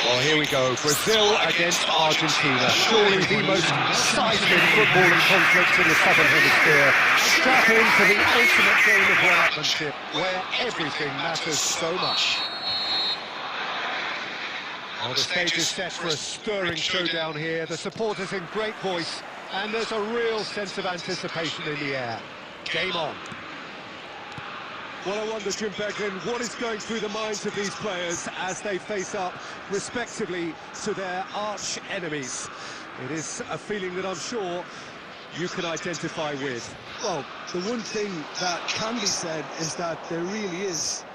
Well, here we go. Brazil against Argentina. Surely the most seismic footballing conflict in the Southern Hemisphere. Strap into the ultimate game of one-upmanship, where everything matters so much. Well, the stage is set for a stirring showdown here. The supporters in great voice, and there's a real sense of anticipation in the air. Game on. Well, I wonder, Jim Beglin, what is going through the minds of these players as they face up, respectively, to their arch enemies? It is a feeling that I'm sure you can identify with. Well, the one thing that can be said is that there really is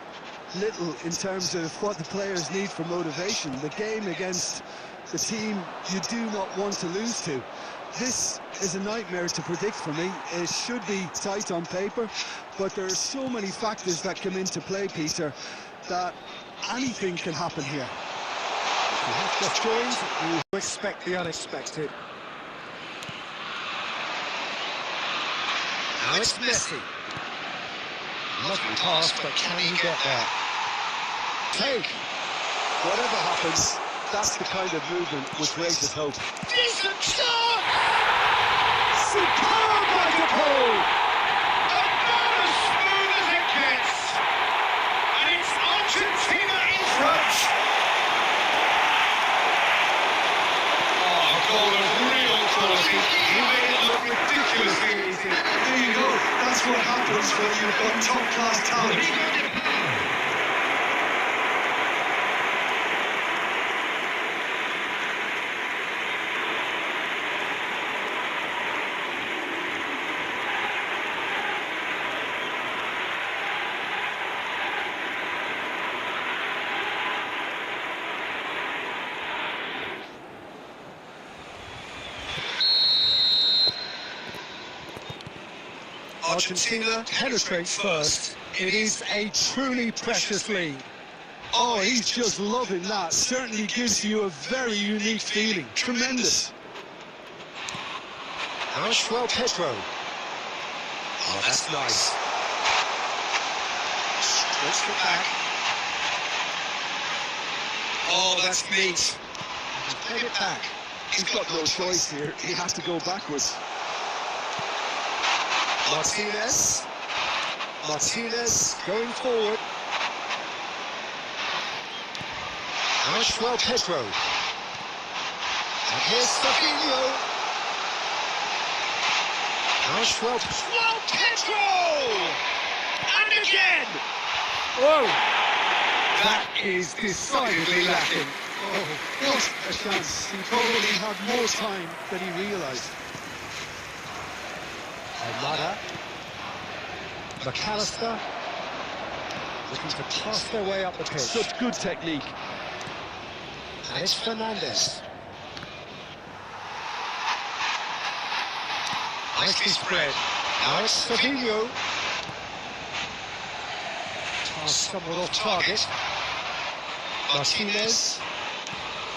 little in terms of what the players need for motivation. The game against the team you do not want to lose to. This is a nightmare to predict for me. It should be tight on paper, but there are so many factors that come into play, Peter, that anything can happen here. If you have just joined, you expect the unexpected. Now it's Messi. Lovely pass, but can he get there? Take. Whatever happens, that's the kind of movement which raises hope. Decent shot! Superb by the pole! About as smooth as it gets! And it's Argentina in front! Oh, a goal of real quality. He made it look ridiculously easy. There you go. That's what happens when you've got top-class talent. Argentina penetrate first. It is a truly precious lead. Oh, he's just loving that. Certainly gives you a very unique feeling. Tremendous. Well, Pedro. Oh, that's nice. Stretch the back. Oh, that's neat. He's played it back. He's got no choice here. He has to go backwards. Martinez going forward. Well, Pedro. And here's Fabinho. Well, Pedro! And again! Whoa! That is decidedly lacking. Oh, what a chance. He probably had more time than he realised. Almada. McAllister. Looking to pass their way up the pitch. Such good technique. And it's Fernandes. Nicely spread. Now it's Fabinho. Pass somewhat off target. Martinez.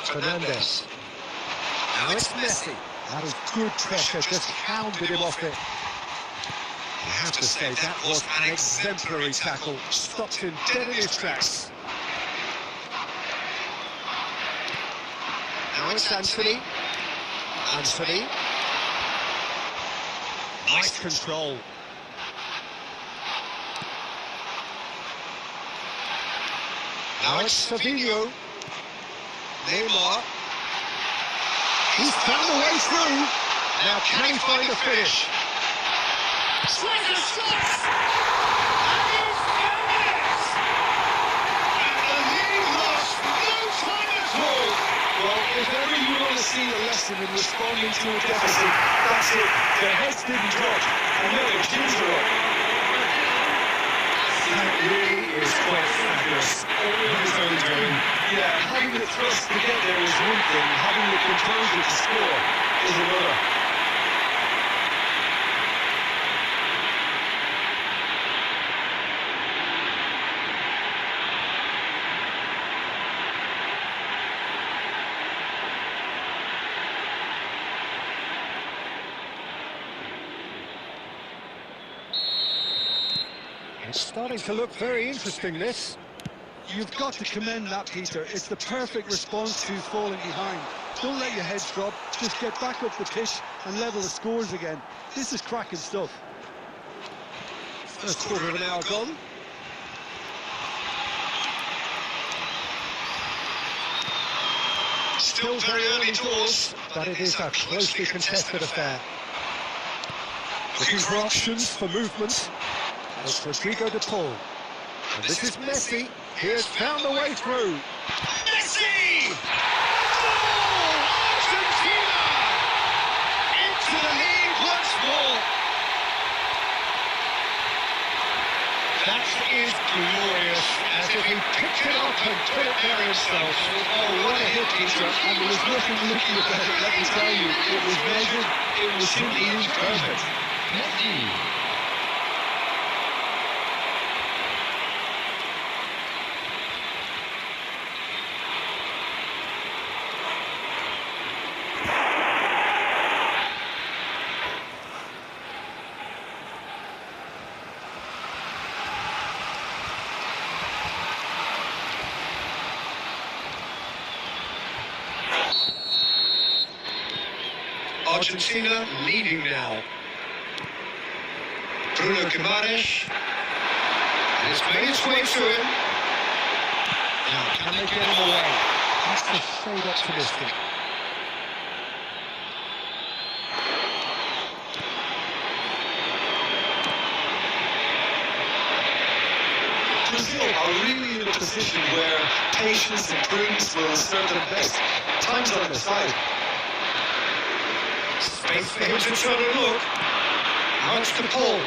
Fernandes. Now it's Messi. That is good pressure, just hounded him off it. You have to say that was an exemplary tackle. Stopped him dead in his tracks. Now it's Anthony. Nice control. Now it's Fabinho. Neymar. He's found a way through. Now can he find a finish? Striker shots! And he's found it! And the lead lost no time at all. Well, if ever you want to see a lesson in responding to a deficit, that's it. Their heads didn't drop, and now their chins are up. That really is quite fabulous. All of his own doing. Yeah, having the thrust to get there is one thing, having the composure to score is another. It's starting to look very interesting, this. You've got to commend that, Peter. It's the perfect response to falling behind. Don't let your heads drop. Just get back up the pitch and level the scores again. This is cracking stuff. First quarter of an hour gone. Still very early doors, but it is a closely contested affair. Looking for options for movement. It's Rodrigo de Paul. And this is Messi. He has found the way through. Messi! Goal! Argentina! Into the lead once more. That is glorious, as if he picked it up and put it there himself. Oh, what a hit, Peter. And there was nothing looking about it, let me tell you. It was measured, it was simply imperfect. Messi. Argentina leading now. Bruno Guimaraes. And it's made its way to him. Now, can they get him away? That's the shade optimistic. Brazil are really in a position where patience and prudence will serve them best. Time's on their side. Space for him to turn and look. Now it's to Paul.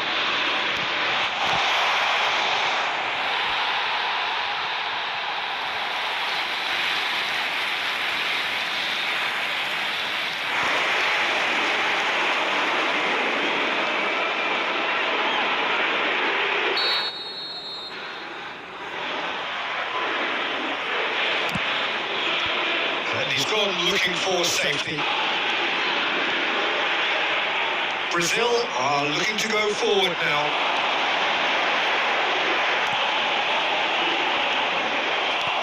And he's gone looking for safety. Brazil are looking to go forward now.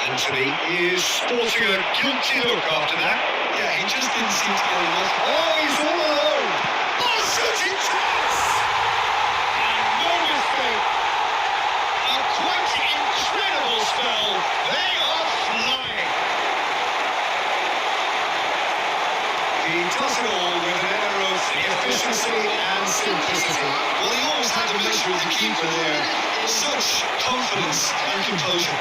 Anthony is sporting a guilty look after that. Yeah, he just didn't seem to get enough. Oh, he's all alone. Oh, shooting chance! And no mistake. A quite incredible spell. They are flying. He does it all with an air of efficiency and simplicity. Well, he always had to measure the keeper there. Such confidence and composure.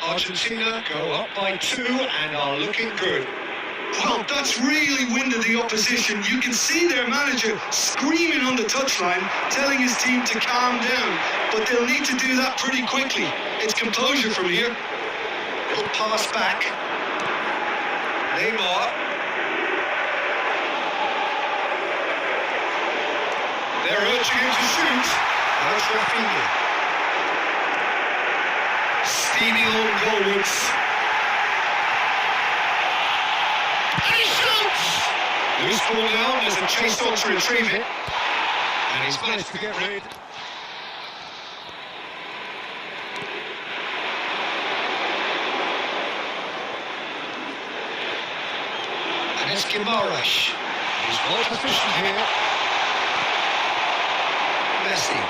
Argentina go up by 2 and are looking good. Well, that's really winded the opposition. You can see their manager screaming on the touchline, telling his team to calm down. But they'll need to do that pretty quickly. It's composure from here. Little pass back. Neymar. They're urging him to shoot. Now it's Rafinha. Steaming on goalwards. And he shoots! Loose ball now, there's a chase on to retrieve it. And he's managed to get rid. And it's Guimaraes. He's well positioned here. Messi.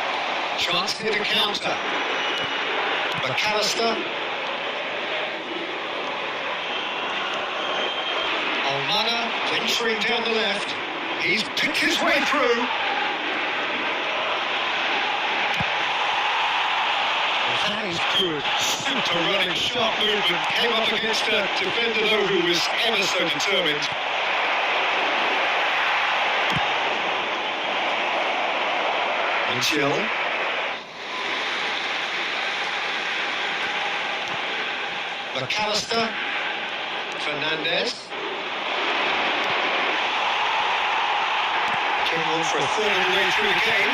Chance to hit a counter. McAllister. Almada venturing down the left. He's picked his way through. That is good. Super running, sharp movement. Came up against a defender though who was ever so determined. Michel. McAllister, Fernandez. Came on for a third of the way through the game.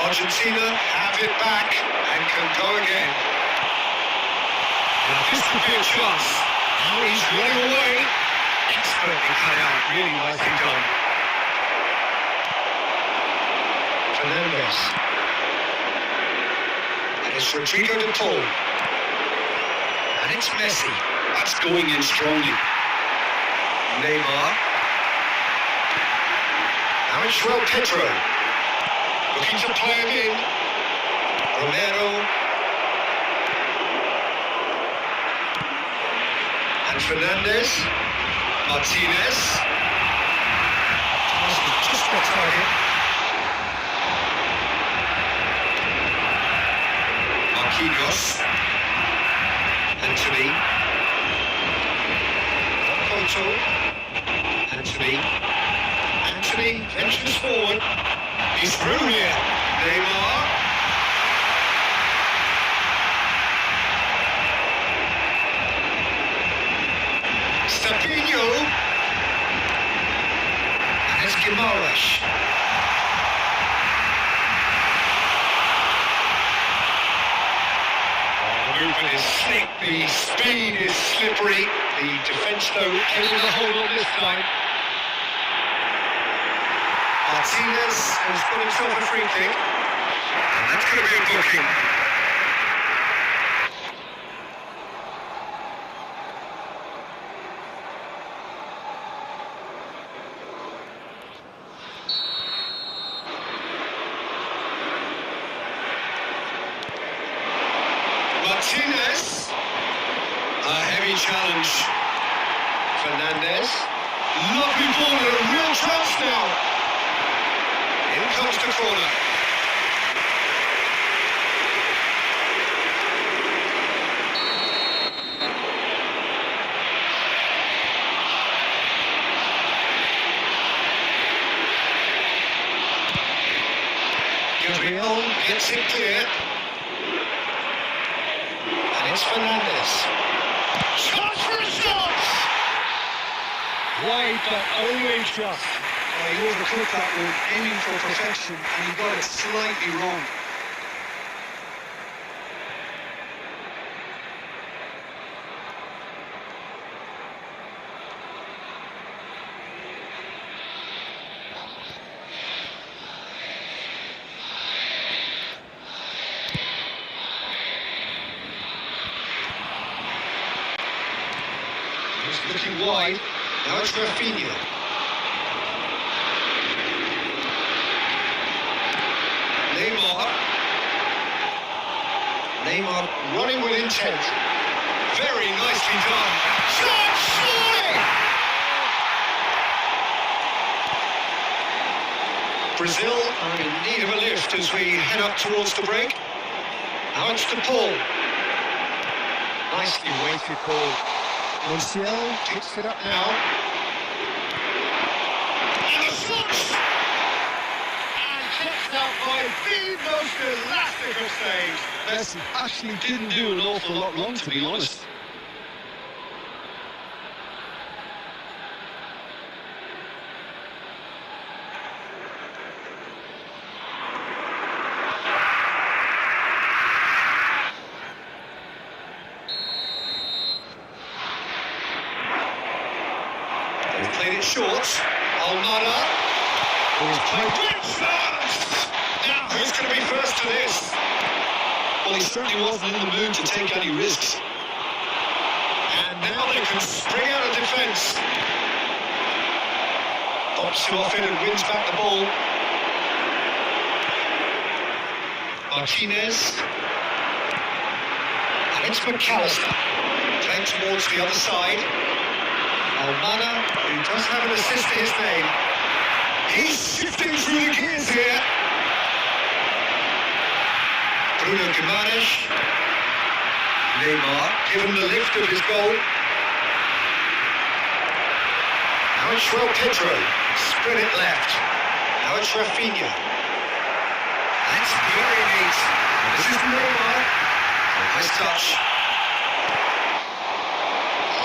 Argentina have it back and can go again. Now this could be a chance. Now he's running away. Expertly cut out, really nicely done. Fernandez. And it's Rodrigo de Paul. And it's Messi. That's going in strongly. Neymar. Now it's João Pedro. Looking to play him in. Romero. And Fernandez. Martinez. Just got target. Marquinhos. Anthony. Porto. Anthony. Anthony ventures forward. He's through here. Neymar. Stapinho. And it's Guimaraes. The movement is slick, the speed is slippery. The defence, though, able to hold on this time. Martinez has got himself a free kick. And that's going to be a booking. Martinez. A heavy challenge. Fernandez. Lovely ball and a real chance now. In comes the corner. Gabriel gets it clear. And it's Fernandez. Shot for a shot! Wide, but only just. He overtook that one, aiming for perfection, and he got it slightly wrong. He's looking wide. Now it's Rafinha. Neymar running with intent. Very nicely done. Shot, surely! Brazil are in need of a lift as we head up towards the break. Now it's to Paul. Nicely weighted ball. Montiel picks it up now. And the shot! Out by the most elastic of saves. Messi actually didn't do an awful lot wrong, to be honest. They've played it short. Almada. He's played good chance. Now, who's going to be first to this? Well, he certainly wasn't in the mood to take any risks. And now they can spring out of defence. Pops it off in and wins back the ball. Martinez. And it's McAllister. Playing towards the other side. Almada, who does have an assist to his name. He's shifting through the gears here. Bruno Guimaraes. Neymar, given the lift of his goal. Now it's João Pedro. Spread it left. Now it's Rafinha. That's very neat. This is Neymar. Nice touch.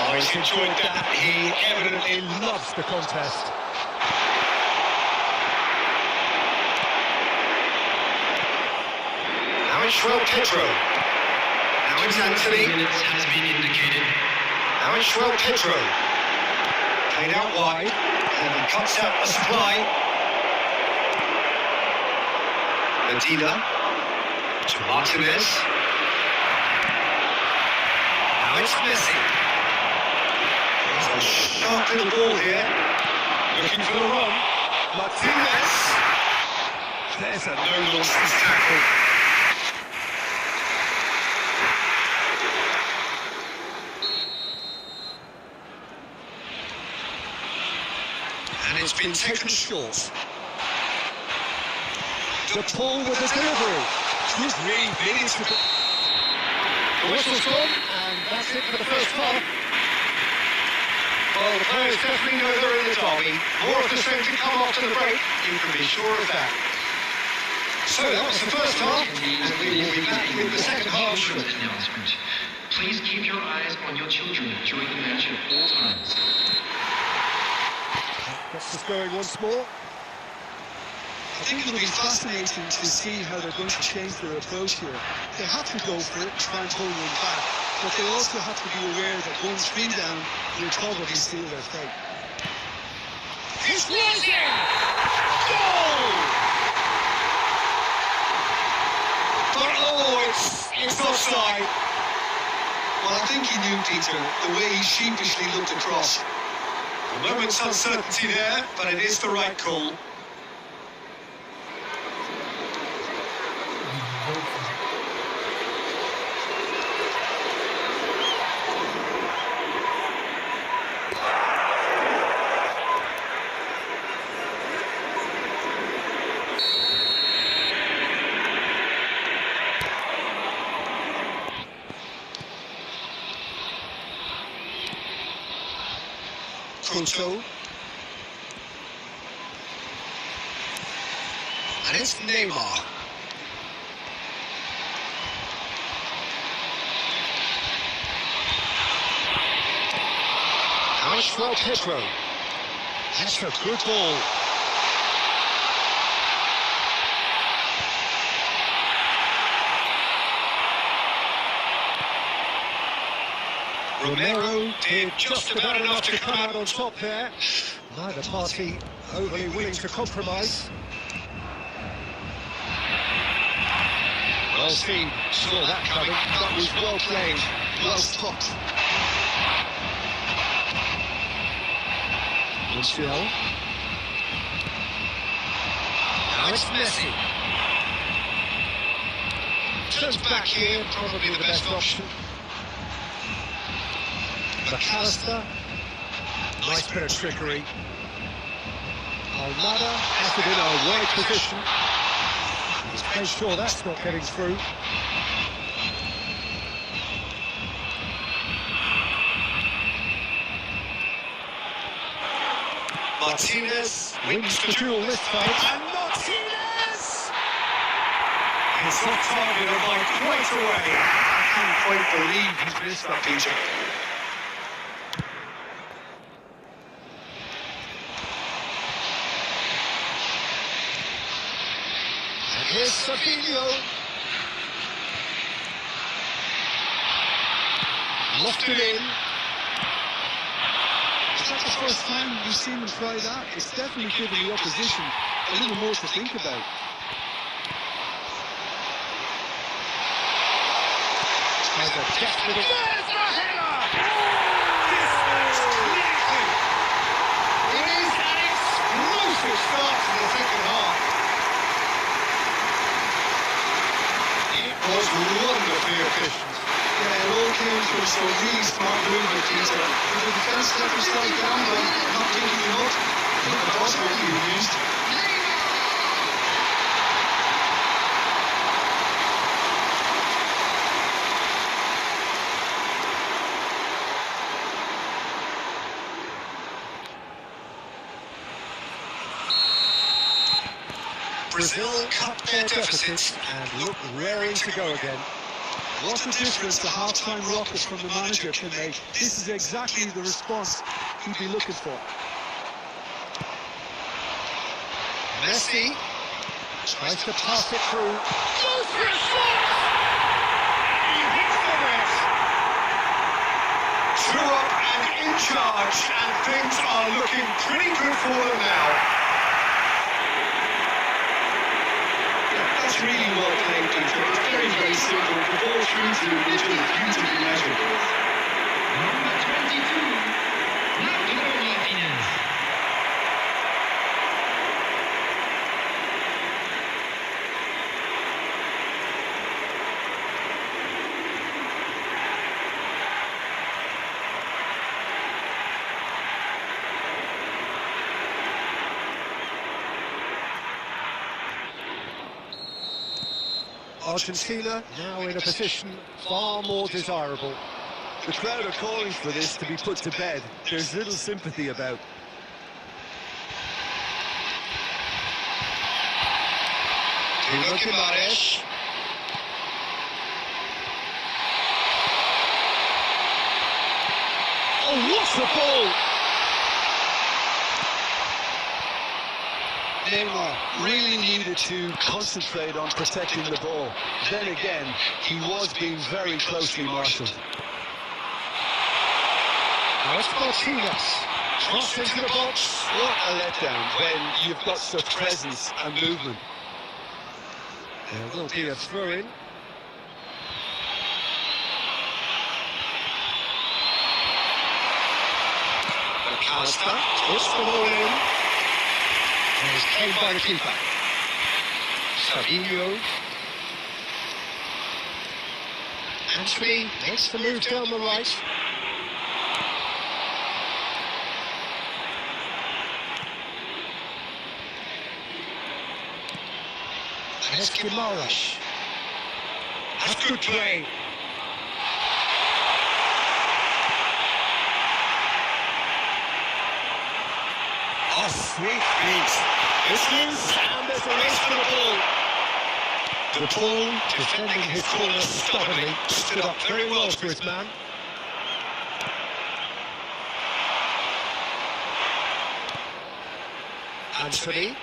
Oh, he's enjoyed that. He evidently loves the contest. Now it's Pedro. Now it's Anthony. Minutes has been indicated. Now it's Pedro. Played out wide. And he cuts out the supply. Medina. To Martinez. Now it's Messi. It's a sharp little ball here. Looking for the run. Martinez. There's a no-nonsense tackle. And it's been taken short. The pull with the delivery. Good read, leading to The whistle's gone, and that's it for the first half. Well, the players definitely know they're in the derby. More of the strength to come after the break, you can be sure of that. So that was the first half, and we will be back with the second half shortly. Announcement. Please keep your eyes on your children during the match at all times. Gets us going once more. I think it'll be fascinating to see how they're going to change their approach here. They have to go for it, try and pull them back, but they also have to be aware that going 3 down, you'll probably seal their fate. It's rising! Goal! But it's offside. Well, I think he knew, Dieter, the way he sheepishly looked across. A moment's uncertainty there, but it is the right call. Couto. And it's Neymar. Now it's Pedro. That's a good ball. Romero did just about enough to come out on top there. Neither party overly willing to compromise. Well seen, saw that coming. That was well played, well stopped. Luciano. Now it's Messi. Turns back here, probably the best option. McAllister. Nice bit of trickery. Almada has it in a wide position. He's made sure that's not getting through. Martinez wins the duel this time. And Martinez! It's off target and by quite a way. I can't quite believe he's missed that, Peter. Here's Savinho. Lofted in. It's not the first time we've seen them try that. It's definitely giving the opposition a little more to think about. There's a deft little... There's the header! Distance cleared. It is an explosive start to the second half. It was wonderfully efficient. Yeah, it all came from some really smart movement, Peter. If the defence let them slide down by not thinking enough, I think the boss will be used. Brazil cut their deficit and look raring to go again. What a difference a half-time rocket from the manager can make. This is exactly the response he'd be looking for. Messi tries to pass it through. Goes for a shot! He hits the net. Threw up and in charge, and things are looking pretty good for them now. That's really well played, Peter. It's very, very simple. The ball through to him is just beautifully measured. Number 22, Lautaro Martinez. Argentina now in a position far more desirable. The crowd are calling for this to be put to bed. There's little sympathy about. Guimaraes. Oh, what a ball! Neymar really needed to concentrate on protecting the ball. Then again, he was being very closely marshalled. Now it's Martinez. Cross into the box. What a letdown when you've got such presence and movement. There will be a throw-in. McAllister puts the ball in. And it's cleared by the keeper. Savinho. Antony makes the move down the right. And it's Guimaraes. That's good play. Oh, sweet feet. This is, and there's a race for the ball. The ball, defending his corner stubbornly, stood up very well for his man. Antony.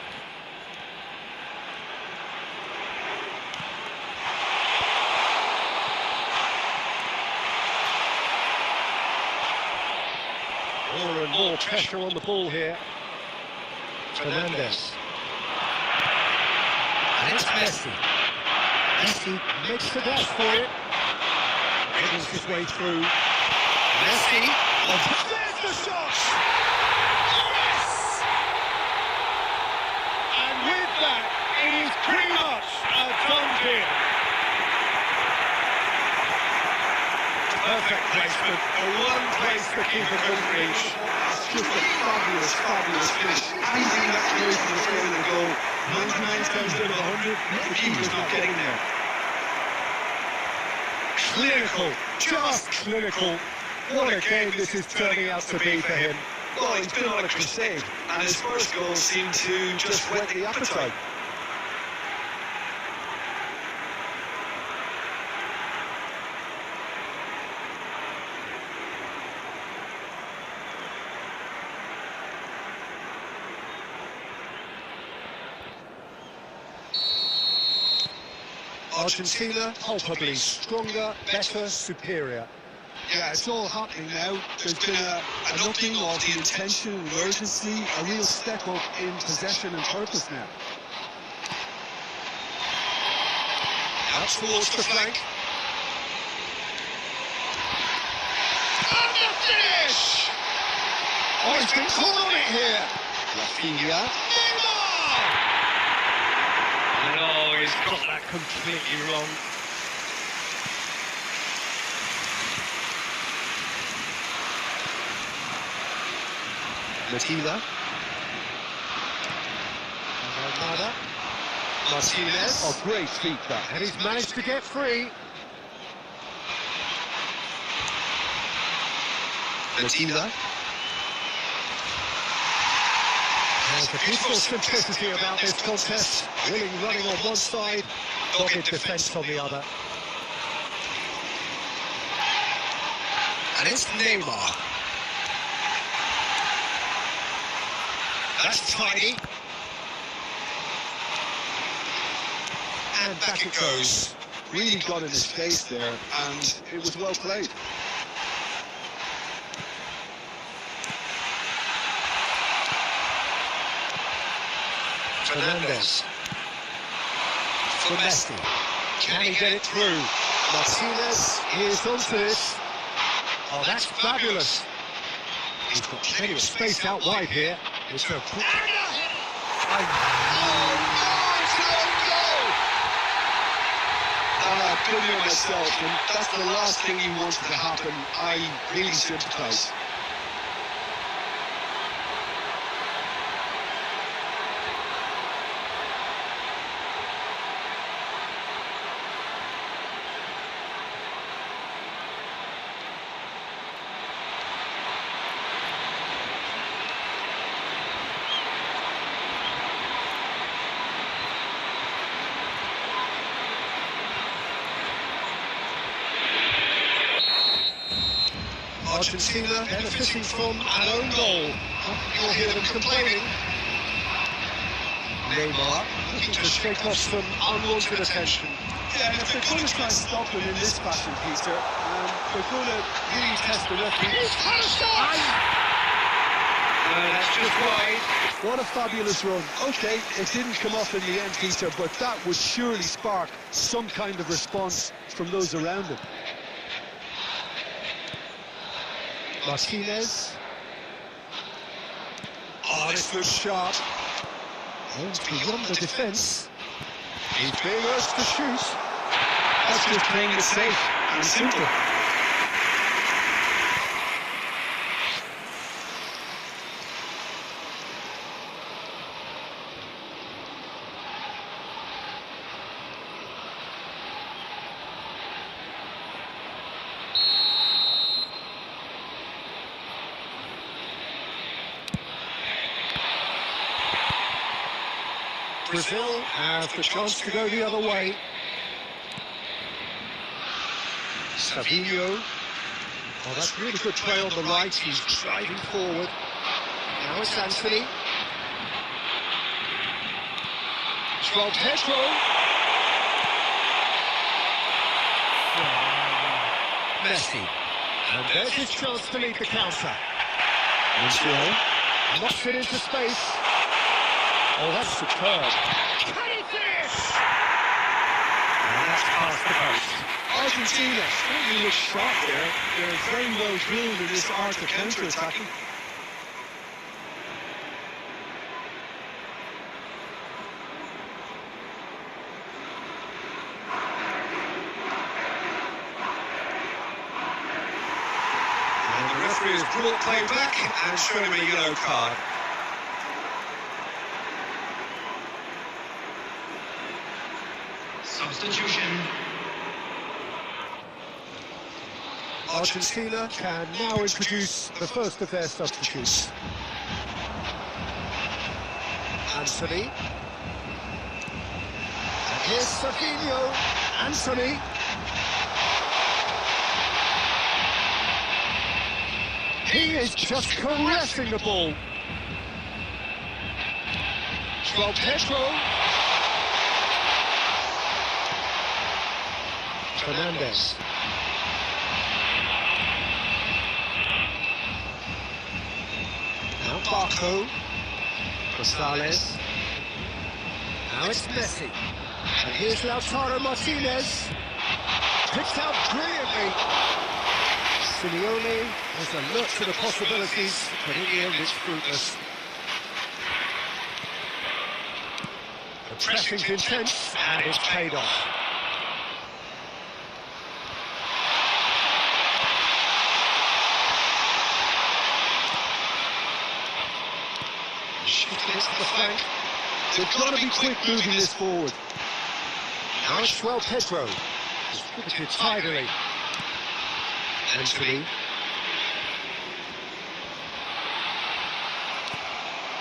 More and more pressure on the ball here. Fernandez. And it's Messi. Messi Makes the dash for it. Headings his way through. Messi. There's the shot! Yes! And with that, it is pretty much a done deal. Perfect placement. The one place the keeper couldn't reach. Just a fabulous, fabulous finish. Anything that goes to the front of the goal, 99 times out of 100, the keeper's not getting there. Clinical, just clinical. What a game this is turning out to be for him. Well, he's been on a crusade, and his first goal seemed to just whet the appetite. Argentina, palpably stronger, better, superior. Yeah, it's all happening now. There's been a upping of the intention and urgency, a real step up in possession and purpose now. Out towards the flank. And the finish! Oh, he's been caught on it here. Rafinha. Neymar! No, he's got that completely wrong. Matila. Almada. Martinez. Oh, great feat that. And he's managed to get free. Matila. There's a beautiful simplicity about this contest. Willing running on one side, dogged defence on the other. And it's Neymar. That's tidy. And back it goes. Really got in his face there, and it was well played. Fernandez. For Messi. Can he get it through? Martinez is onto this. Oh, that's fabulous. He's got plenty of space out wide here. It's a... Oh, no, it's no goal! I've been here myself, and that's the last thing you wanted to happen. I really sympathise. Argentina benefiting from an own goal. You'll hear them complaining. Neymar looking to shake off some unwanted attention. Yeah, and if they're going to try and stop him in this fashion, Peter, they're going to really test the referee. He's had a shot! That's just wide. What a fabulous run. OK, it didn't come off in the end, Peter, but that would surely spark some kind of response from those around him. Martinez. Oh, this looks sharp. And beyond the defence. He's being urged to shoot. That's just playing it safe and simple. Brazil have the chance to go the other way. Savinho. Oh, that's really good play on the right. He's driving forward. Now it's Anthony. João Pedro. Messi. And there's his chance to lead the counter. Monsieur knocks it into space. Oh, that's superb. Can he finish? And that's past the post. Argentina certainly looks sharp there. They're very well drilled in this art of counter-attacking. And the referee has brought play back and shown him a yellow card. Substitution. Argentina can now introduce the first of their substitutes. Anthony. And here's Savinho. Anthony. He is just caressing the ball. João Pedro. Fernandez. Now Barco. Rosales. Now it's Messi. And here's Lautaro Martinez. Picked out brilliantly. Simeone has alert to the possibilities, but in the end it's fruitless. The pressing's intense, and it's paid off. Shifting it to the flank. They've got to be quick moving this forward. Now it's João Pedro. Distributed tidily. Anthony.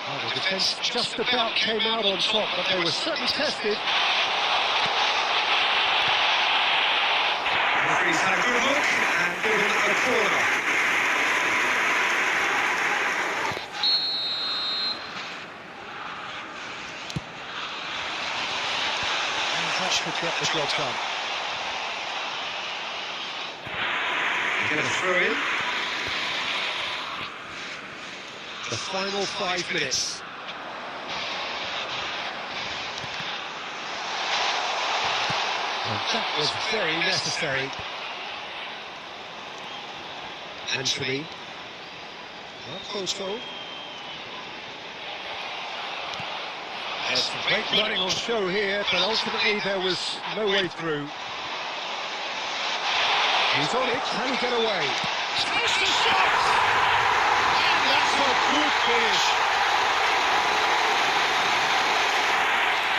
Oh, the defence just about came out on top, but they were certainly tested. The referee's had a good look and given a corner. that could get the job done. Get a throw in. The final 5 minutes. And that was very necessary. Anthony. Marcoso. There's some great running on show here, but ultimately there was no way through. He's on it, can he get away? Takes the shot! And that's a good finish.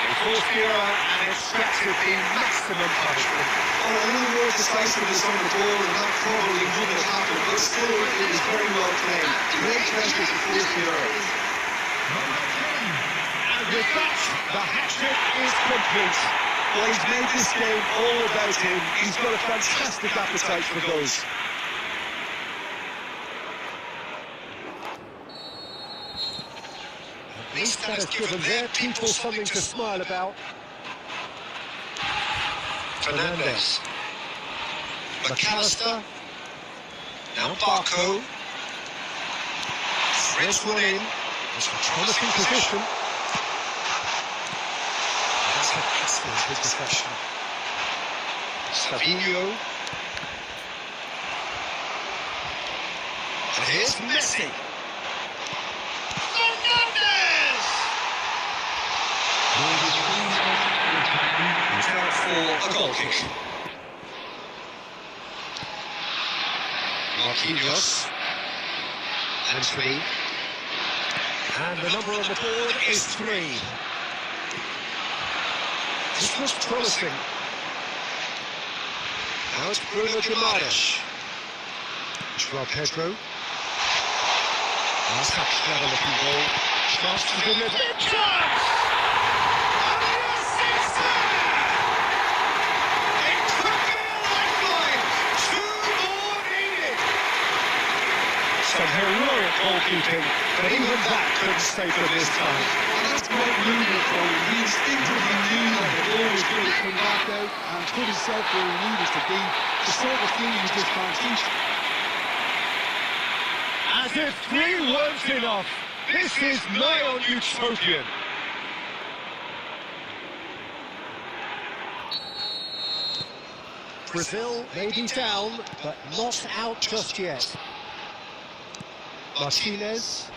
He forced the error and extracted the maximum punishment. Oh, a little more decisiveness on the ball, and that probably would have happened, but still, it was very well played. Great pressure to force the error. And with that, the hat-trick is complete. Well, he's made this game all about him. He's got a fantastic appetite for goals. At least that has given their people something to smile about. Fernandez. McAllister. Now Barco. Threads one in. It's a promising position. That's an excellent interception. Savinho. And here's Messi. Fernandez! He's out for a goal kick. Marquinhos. Anthony. And the number on the board is 3. This was promising. Now it's Bruno Guimaraes. Joao Pedro. That's a clever looking goal. Chance to deliver. Chance! And yes, it's there! It could be a lifeline. 2 more needed. Some heroic goalkeeping, but even that couldn't save them this time. That's great movement from him. He instinctively knew that the ball was going to come back out and put himself where he needed to be. The sort of thing you just can't teach. As if 3 weren't enough, this is nigh on utopian. Brazil may be down, but not out just yet. Martinez.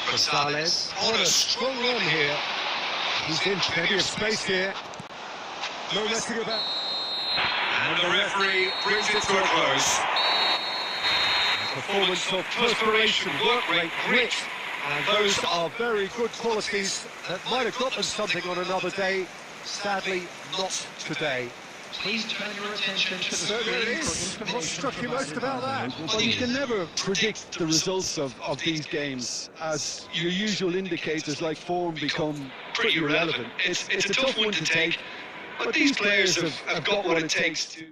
Gonzalez on a strong run here. He's in plenty of space here. No messing about. And the referee brings it to a close. A performance of perspiration, work rate, grit, and those are very good qualities that might have got them something on another day. Sadly, not today. Please turn your attention to the So there screen it for is. What information struck you most about that? Well, you can never predict the results of these games, as your usual indicators like form become pretty irrelevant. It's a tough one to take, but these players have got what it takes to...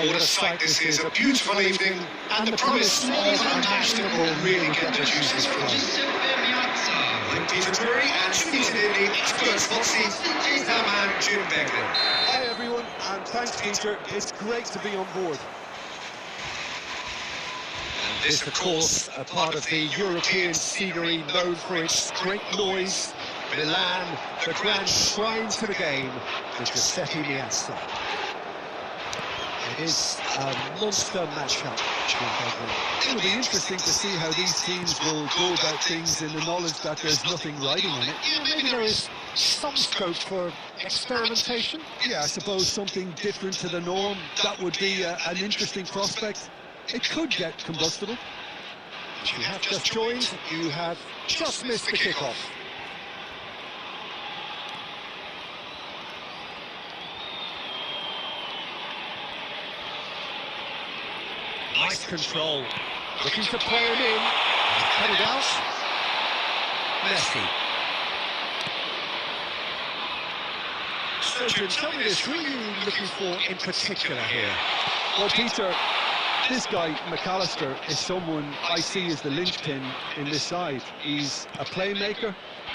What a sight this is, a beautiful evening, and the promise of a match that will really get the juices flowing. I'm Peter Drury, and tuning in the experts hot seat is our man Jim Beglin. Hi everyone, and thanks Peter, it's great to be on board. And this, of course, a part of the European scenery known for its great noise. Milan, the grand shrine to the game, the Giuseppe Meazza. It is a monster matchup, Jim Beglin. It'll be interesting to see how these teams will go about things in the knowledge that there's nothing riding on it. Yeah, maybe there is some scope for experimentation. Yeah, I suppose something different to the norm. That would be an interesting prospect. It could get combustible. If you have just joined, you have just missed the kickoff. Nice control. Looking to play him in. Cut it out. Messi. So, Jim, tell me this, who are you looking for in particular here? Well, Peter, this guy, McAllister, is someone I see as the linchpin in this side. He's a playmaker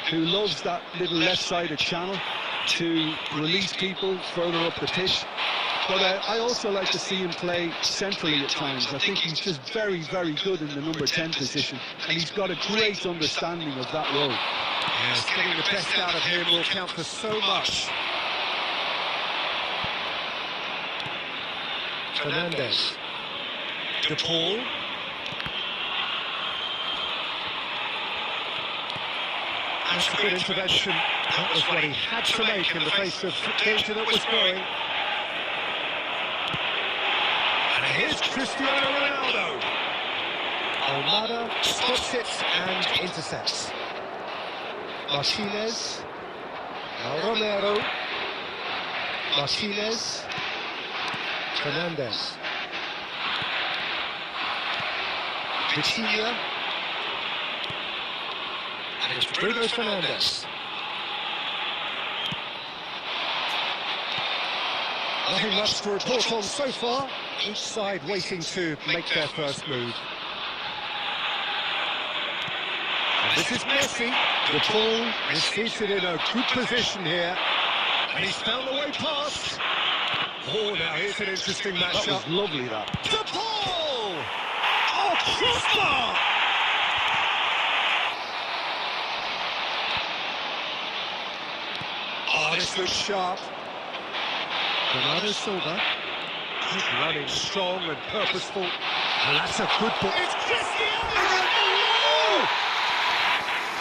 who loves that little left-sided channel to release people further up the pitch. But I also like to see him play centrally at times. I think he's just very, very good in the number 10 position, and he's got a great understanding of that role. Yes, getting the best out of him will count for so much. Fernandez. De Paul. That's a good intervention. That was what he had to make in the face of danger that was growing. And here's Cristiano Ronaldo. Almada spots it and intercepts. Martinez. Now Romero. Martinez. Fernandez. Vitinha. And it's Bruno Fernandez. Nothing much to report on so far. Each side waiting to make their first move. And this is Messi. The ball is seated in a good position here. And he's found the way past. Oh, now here's an interesting matchup. That was lovely, that. The ball! Oh, crossbar! Oh, this looks sharp. Bernardo Silva. Good running, strong and purposeful. And that's a good ball. It's Cristiano Ronaldo!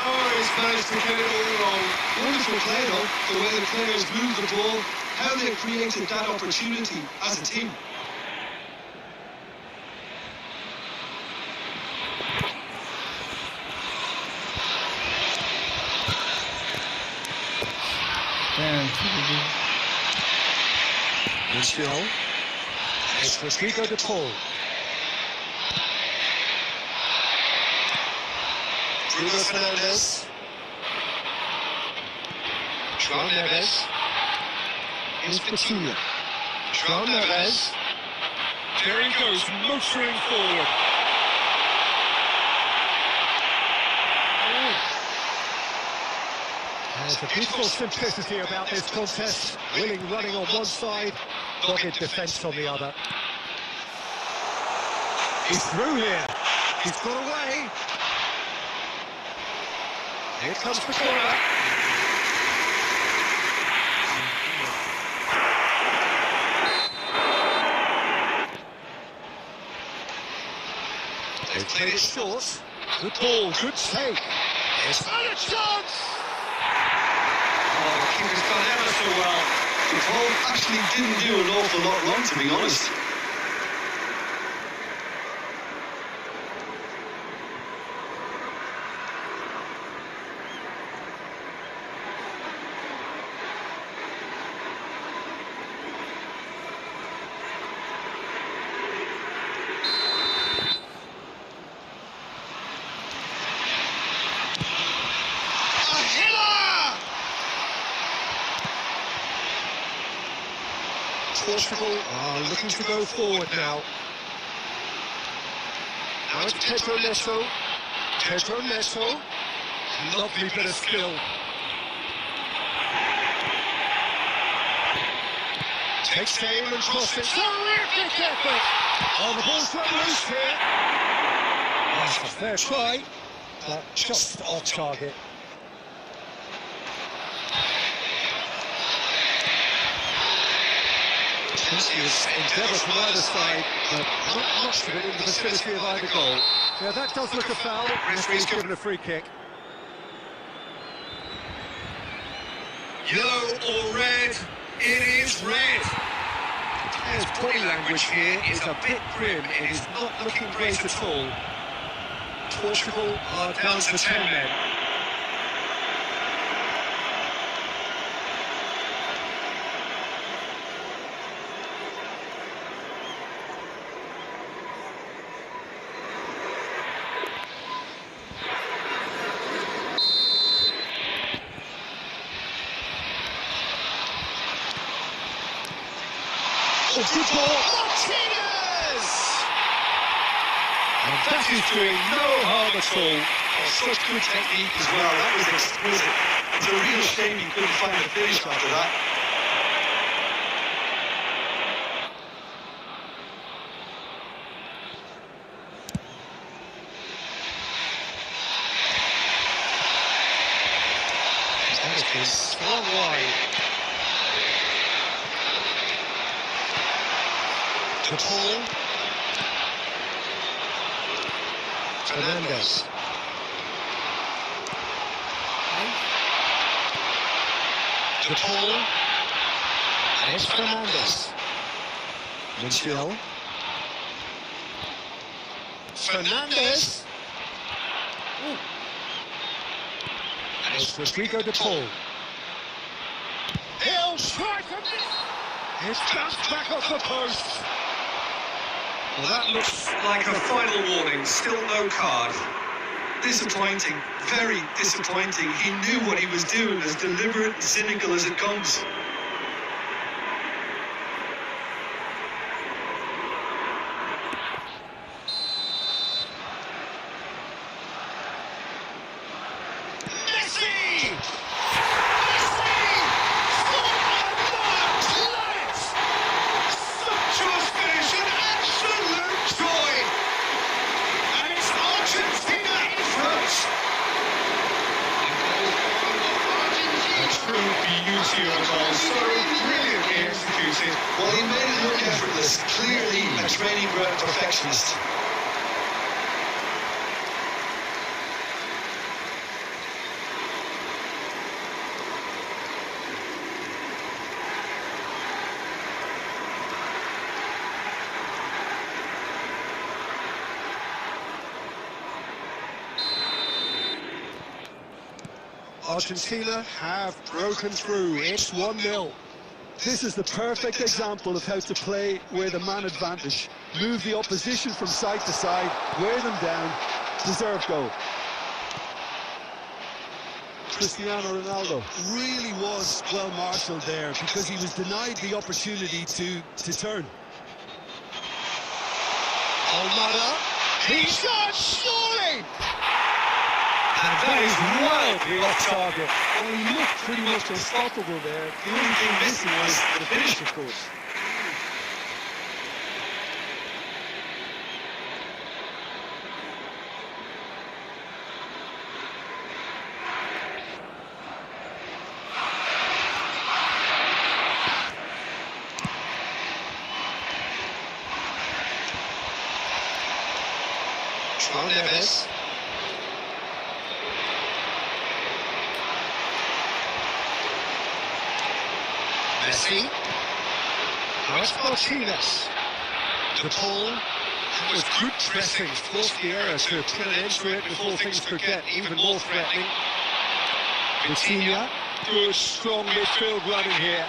Oh, he's managed to get it all wrong. Wonderful play, though, the way the players moved the ball, how they created that opportunity as a team. Lucio. It's Rodrigo de Paul. Bruno Fernandez. João Neves. Here's Vitinha. João Neves. There he goes, motoring forward. There's a beautiful simplicity about this contest. Willing running on one side, dogged defence on the other. He's through here. He's got away. Here comes the corner. They've played it short. Good ball, good take. It's not a chance! Oh, the keeper's done ever so well. The ball actually didn't do an awful lot wrong, to be honest. Portugal are looking to go forward now. Now it's Pedro Neto. Pedro Neto. Lovely bit of skill. Takes aim and crosses. Terrific effort! Oh, the ball's run loose here. That's a fair try, but just off target. Tensious endeavour from either side, but not much of it in the vicinity of either goal. Yeah, that does look a foul. Referee's given a free kick. Yellow or red? It is red. His body language here is a bit grim. It is not looking great at all. Portugal are down to 10 men. Oh, good ball. Martinez! And that is doing no harm at all. Oh, such good technique as well. That was exquisite. It's a real shame he couldn't find a finish after that. That is long wide. To Paul. Fernandes. To Paul. And it's Fernandes. Montiel. Fernandes. Ooh. And it's Rodrigo de Paul. He'll try to miss. It's bounced back off the post. Well, that looks like a final warning. Still no card. Disappointing. Very disappointing. He knew what he was doing, as deliberate and cynical as it comes. Messi! Messi! Sumptuous finish, an absolute joy! And it's Argentina in front! A true beauty of a goal, so brilliantly executed. Well, he made it look effortless. Clearly a training ground perfectionist. Argentina have broken through. It's 1-0. This is the perfect example of how to play with a man advantage. Move the opposition from side to side, wear them down, deserve goal. Cristiano Ronaldo really was well marshalled there because he was denied the opportunity to turn. Almada, he shot, surely! And that is wildly off target. Well, he looked pretty much unstoppable there. The only thing missing was the finish, of course. Neves. Messi. Now it's Martinez. De Paul. That was good pressing, forced the error to put an end to it before things could get even more threatening. Vitinha. Good, strong midfield running here.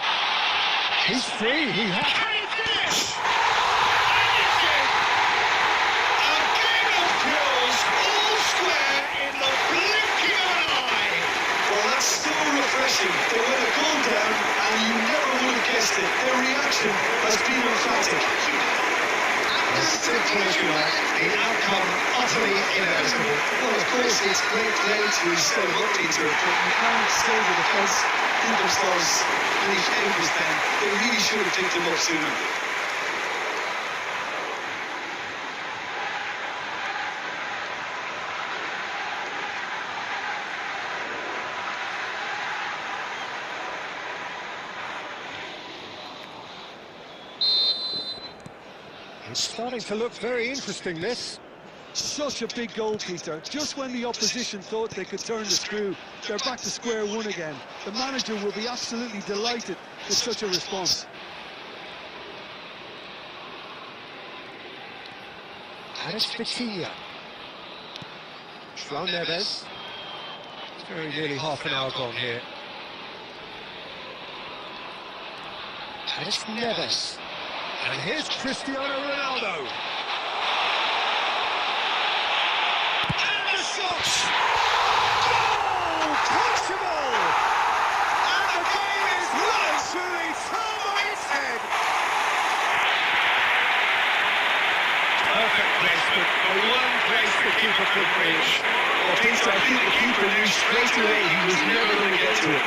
He's free. He has. Can he finish? A game of kills, all square in the blinking of an eye. Well, that's so refreshing. They went a goal down and you never would have guessed it. Their reaction has been emphatic. And simple as you like, the outcome utterly inevitable. Well, of course, it's great play to set him up, Peter, but You can't say the defence do themselves any favours then. They really should have picked him up sooner. It's starting to look very interesting, this. such a big goal, Peter. Just when the opposition thought they could turn the screw, they're back to square one again. The manager will be absolutely delighted with such a response. And it's Vitinha. João Neves. It's very nearly half an hour gone here. And it's Neves. And here's Cristiano Ronaldo. And the shot! Goal! Possible! And the game is well and truly turned on its head. Perfect placement, the one place the keeper could reach. Well, Peter, I think the keeper knew straight away he was never going to get to it.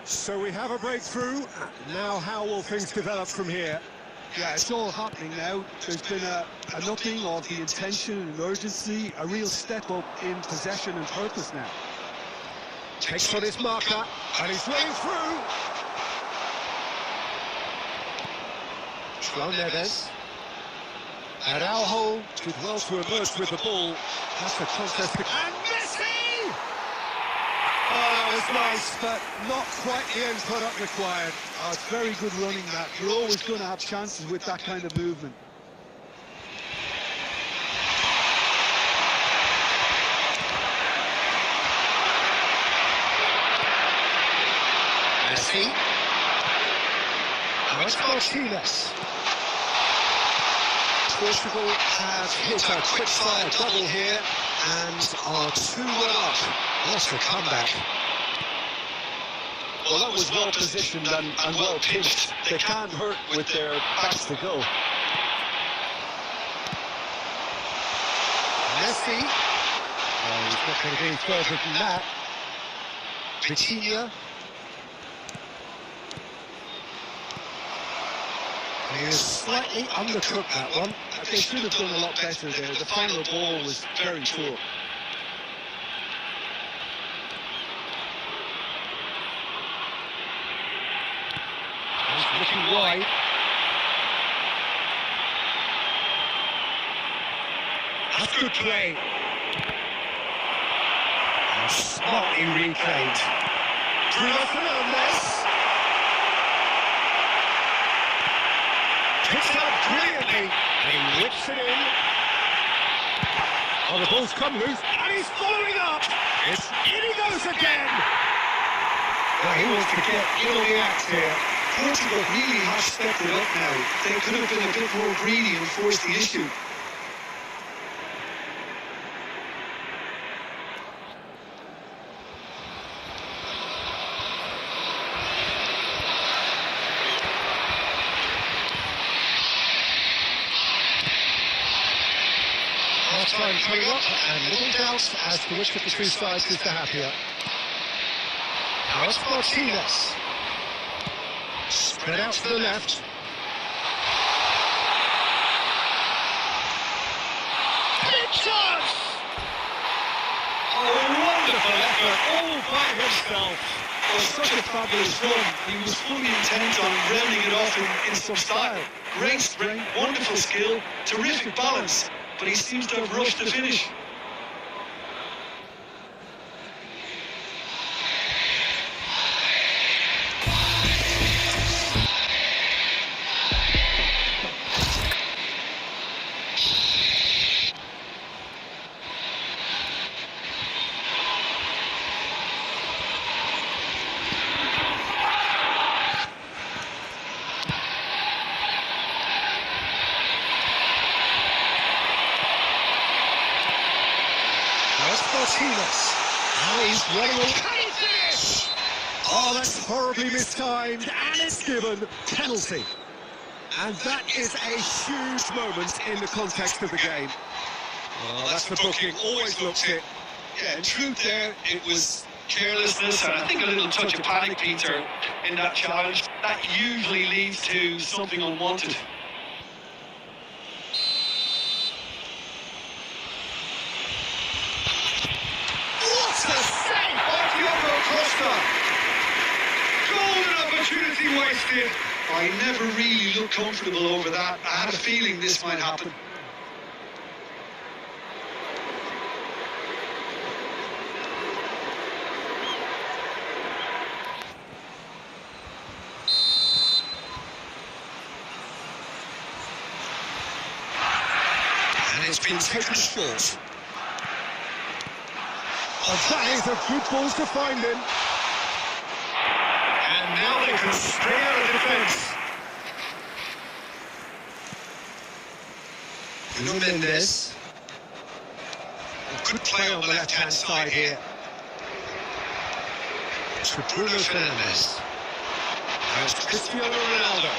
So we have a breakthrough. Now how will things develop from here? Yeah, it's all happening now. There's been a nothing of the intention and urgency, a real step up in possession and purpose now. Takes on his marker, and he's running through. João Neves. And Araujo did well to emerge with the ball. That's a contest. And Messi! Oh, that was nice, but not quite the end product required. Oh, it's very good running, that. You're always going to have chances with that kind of movement. Messi. Now it's Martinez. Portugal have hit a quick-fire double here and are 2-1 up. What a comeback. Well, that was well positioned and well pitched. They can't hurt with their backs to go. Messi. Oh, he's not going to be further than that. Vitinha. He is slightly undercooked that one. They should have done a lot better there. The final ball was very poor. He's looking wide. That's good play. And smartly replayed. Bruno Fernandes. Picks it up brilliantly. And he whips it in. Oh, the ball's come loose. And he's following up. It's in he goes again. Well, he wants to get in on the act here. Portugal really have stepped it up now. They could have been a bit more greedy and forced the issue. Half-time coming up, and little doubt as to which of the two sides is the happier. Now it's Martinez. Spread out to the left. Pictures! Oh, wonderful effort All by himself. was such a fabulous run. He was fully intent on rounding it off in some style. Great strength, wonderful skill, terrific balance, but he seems to have rushed the finish. Martinez. Now he's running. Can he finish? Oh, that's horribly mistimed, and it's given penalty. And that is a huge moment in the context of the game. Well, that's the booking. Always looks it. Yeah, in truth there, it was carelessness and I think a little touch of panic, Peter, in that challenge. That usually leads to something unwanted. What a save by Diogo Costa! Golden opportunity wasted. I never really looked comfortable over that. I had a feeling this might happen. And it's been taken short. Oh, that is a good ball to find him. And now they can stay out of defence. Nuno Mendes. Good play on the left-hand side here. To Bruno Fernandes. Now it's Cristiano Ronaldo.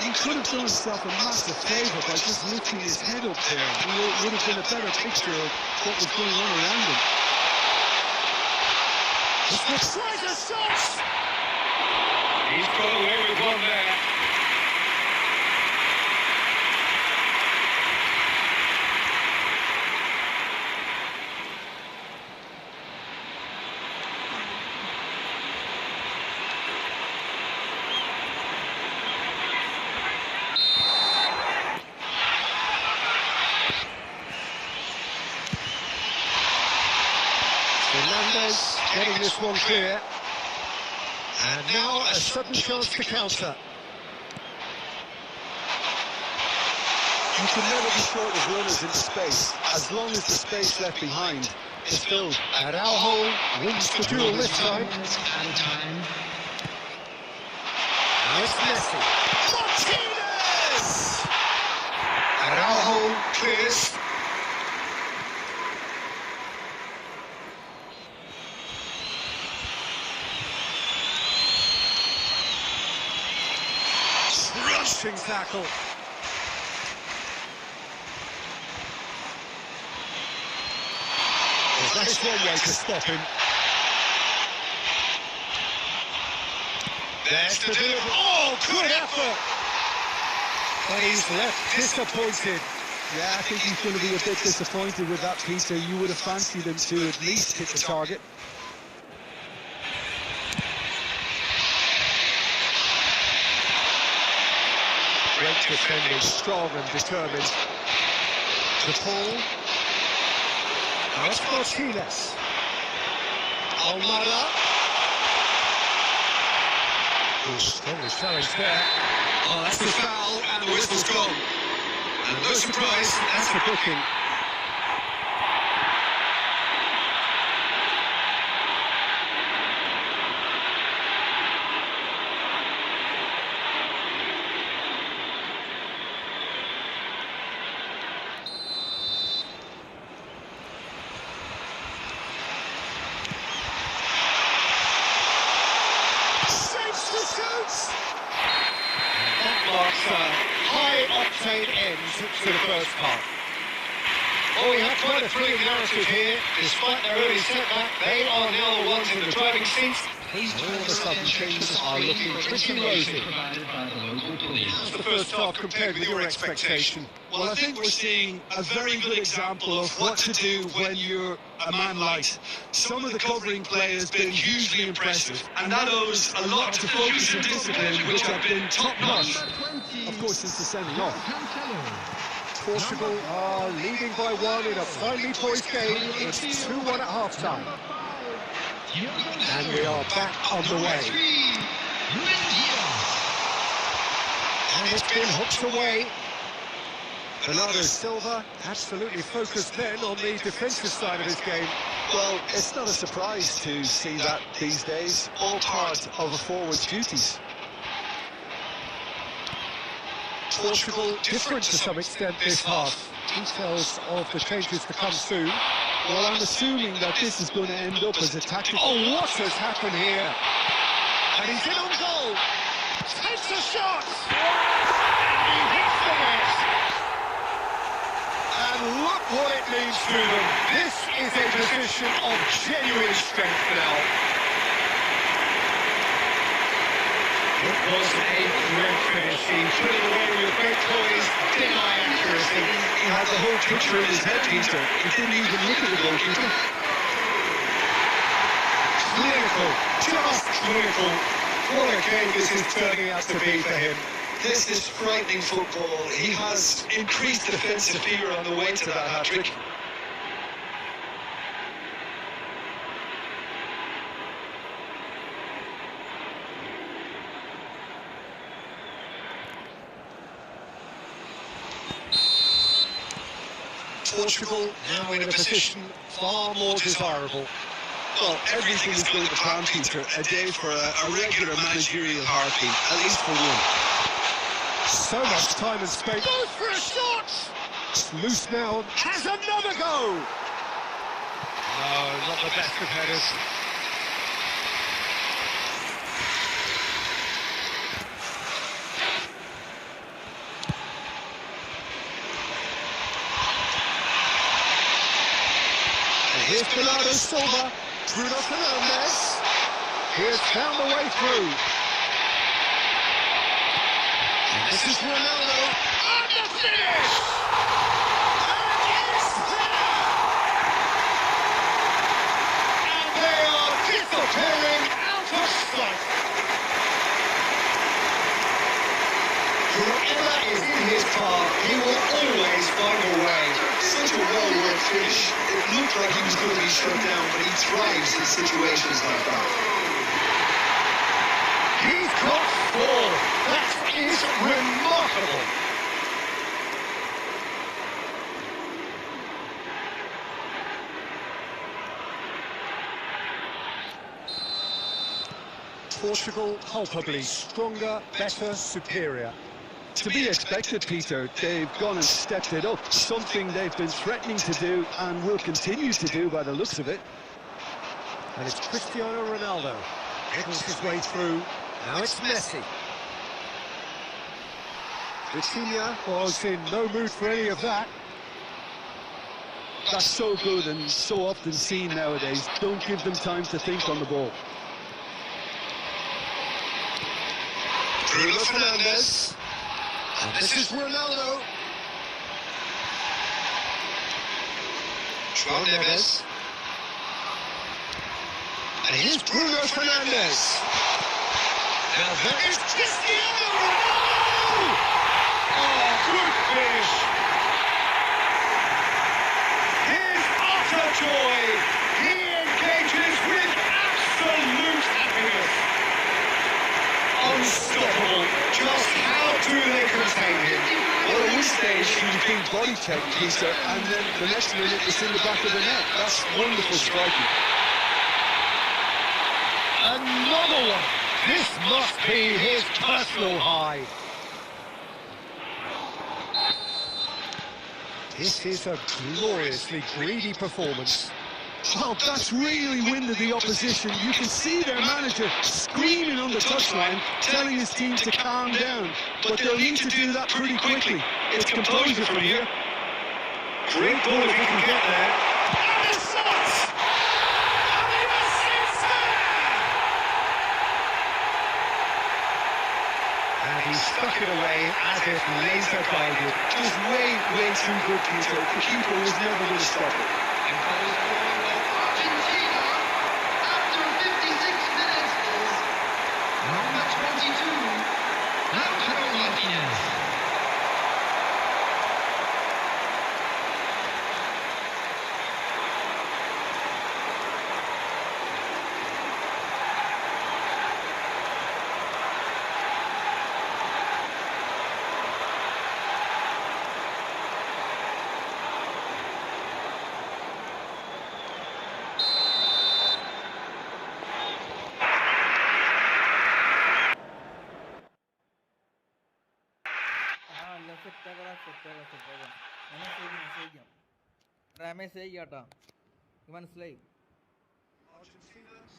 He could have done himself a massive favour by just lifting his head up there. It would have been a better picture of what was going on around him. Tries a shot! He's got away with one there. Fernandes getting this one clear. And now a sudden chance to counter. You can never be short of runners into space, as long as the space left behind is filled. Araujo wins the duel this time. Out of time. Now it's Messi. Martinez! Araujo clears. Rushing tackle. Well, that's one way to stop him. There's the delivery. Oh, good effort! But he's left disappointed. Yeah, I think he's going to be a bit disappointed with that, Peter. You would have fancied him to at least hit the target. Great defending. Strong and determined. To Paul. Now it's Martinez. Almada. Oh, strongly challenged there. Oh, that's the foul, and the whistle's gone. And no surprise, that's the booking. That marks a high-octane end to the first half. Oh, we have quite a thrilling narrative here. Despite their early setback, they are now the ones in the driving seat. All of a sudden, things are looking pretty rosy. Provided by the local police. How's the first half compared with your expectation? Well, I think we're seeing a very good example of what to do when you're a man light. Some of the covering play has been hugely impressive, and that owes a lot to focus and discipline, which have been top-notch. Of course, since the sending off. Portugal are leading by one in a finely poised game. It's 2-1 at half-time. And we are back on the way. And it's been hooked away. Bernardo Silva absolutely focused then on the defensive side of his game. Well, it's not a surprise to see that these days. All part of a forward's duties. Portugal different to some extent this half. Details of the changes to come soon. Well, I'm assuming that this is going to end up as a tactical... Oh, what has happened here? And he's in on goal. Takes a shot. And he hits the net. And look what it means to them. This is a position of genuine strength now. It was a great finish. He put it away with great poise, deny accuracy. He had the whole picture in his head, Peter. He didn't even look at the goalkeeper. Clinical, just clinical. What a game this is turning out to be for him. This is frightening football. He has increased defensive fear on the way to that hat-trick. Portugal now in a position far more desirable. Well, everything is going to plan, Peter. A day for a regular managerial heartbeat, at least for one. So much time and space. Goes for a shot! It's loose now. Has another go! No, not the best of headers. Here's Bernardo Silva, Bruno Fernandes. Here's found the way through. And this is Ronaldo. And the finish! And it's there! And they are disappearing out of sight. Whoever is in his path, he will always find a way. Such a well-worked finish. It looked like he was going to be shut down, but he thrives in situations like that. He's got 4. That is remarkable. Portugal culpably stronger, better, superior. To be expected, Peter. They've gone and stepped it up, something they've been threatening to do and will continue to do by the looks of it. And it's Cristiano Ronaldo. Niggles his way through. Now it's Messi. Vitinha was in no mood for any of that. That's so good and so often seen nowadays. Don't give them time to think on the ball. Bruno Fernandes. And this is Ronaldo. João Neves. And here's Bruno Fernandes. Now there is Cristiano Ronaldo! Oh, good finish! His utter joy! He engages with absolute happiness! Unstoppable! Just how do they contain him? Well, at this stage, he was being body checked, Peter, and then the next minute it's in the back of the net. That's wonderful striking. Another one! This must be his personal high. This is a gloriously greedy performance. Well, that's really winded the opposition. You can see their manager screaming on the touchline, telling his team to calm down. But they'll need to do that pretty quickly. It's composure from here. Great ball if he can get there. And the shot! And yes, it's there! And he stuck it away as if laser guided. Just way too good, Peter. The keeper was never going to stop it. Argentina, after 56 minutes, is number 22, Lautaro Martinez. Message കേട്ടോ മനസ്സിലായി.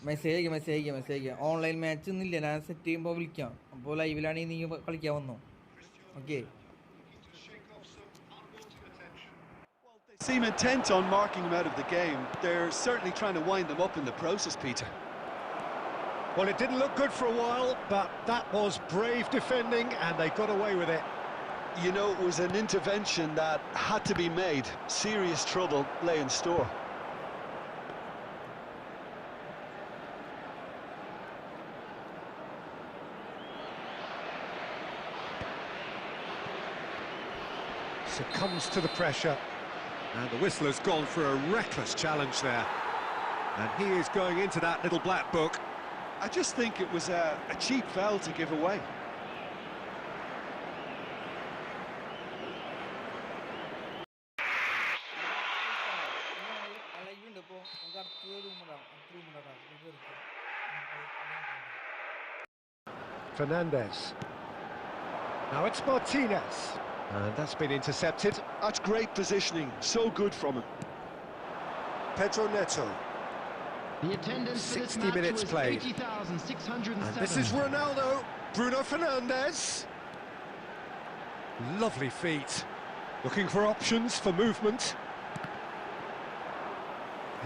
Message online match ഒന്നുമില്ല, ഞാൻ set ചെയ്യുമ്പോൾ വിളിക്കാം. അപ്പോൾ ലൈവിലാണെങ്കിൽ നീ കളിക്കാൻ വന്നോ. Okay. They seem intent on marking him out of the game. They're certainly trying to wind them up in the process, Peter. Well, it didn't look good for a while, but that was brave defending and they got away with it. You know, it was an intervention that had to be made. Serious trouble lay in store. Succumbs to the pressure. And the whistler's gone for a reckless challenge there. And he is going into that little black book. I just think it was a cheap foul to give away. Fernandez. Now it's Martinez. And that's been intercepted. That's great positioning. So good from him. Pedro Neto. The attendance 60 minutes played. 80,607. And this is Ronaldo. Bruno Fernandes. Lovely feet. Looking for options for movement.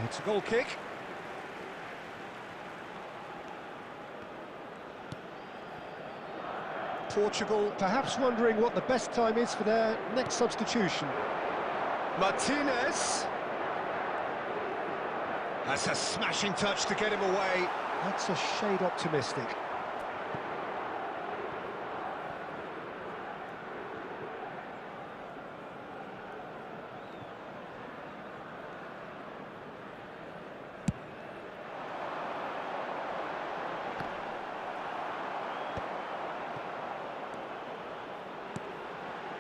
It's a goal kick. Portugal perhaps wondering what the best time is for their next substitution. Martinez. That's a smashing touch to get him away. That's a shade optimistic.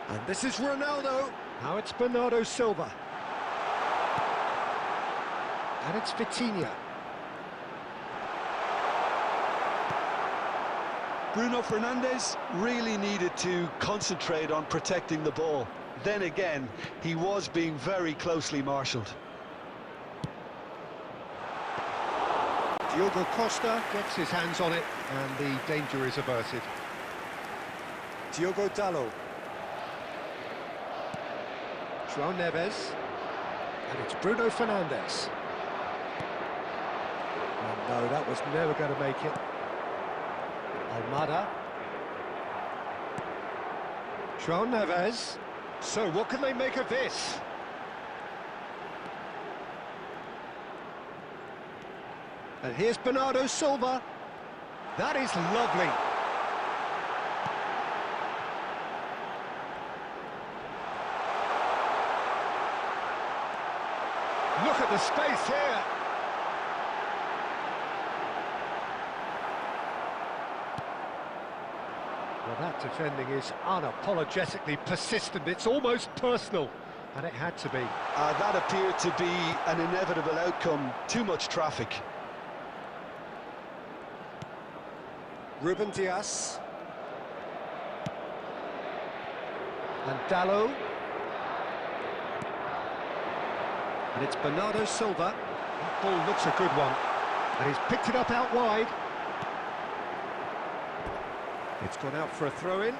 And this is Ronaldo. Now it's Bernardo Silva. And it's Vitinha. Bruno Fernandes really needed to concentrate on protecting the ball. Then again, he was being very closely marshalled. Diogo Costa gets his hands on it and the danger is averted. Diogo Dalot. João Neves. And it's Bruno Fernandes. Oh no, that was never going to make it. Almada. João Neves. So what can they make of this? And here's Bernardo Silva. That is lovely. Look at the space here. Well, that defending is unapologetically persistent. It's almost personal, and it had to be. That appeared to be an inevitable outcome. Too much traffic. Ruben Dias. And Dalot. And it's Bernardo Silva. That ball looks a good one. And he's picked it up out wide. It's gone out for a throw-in.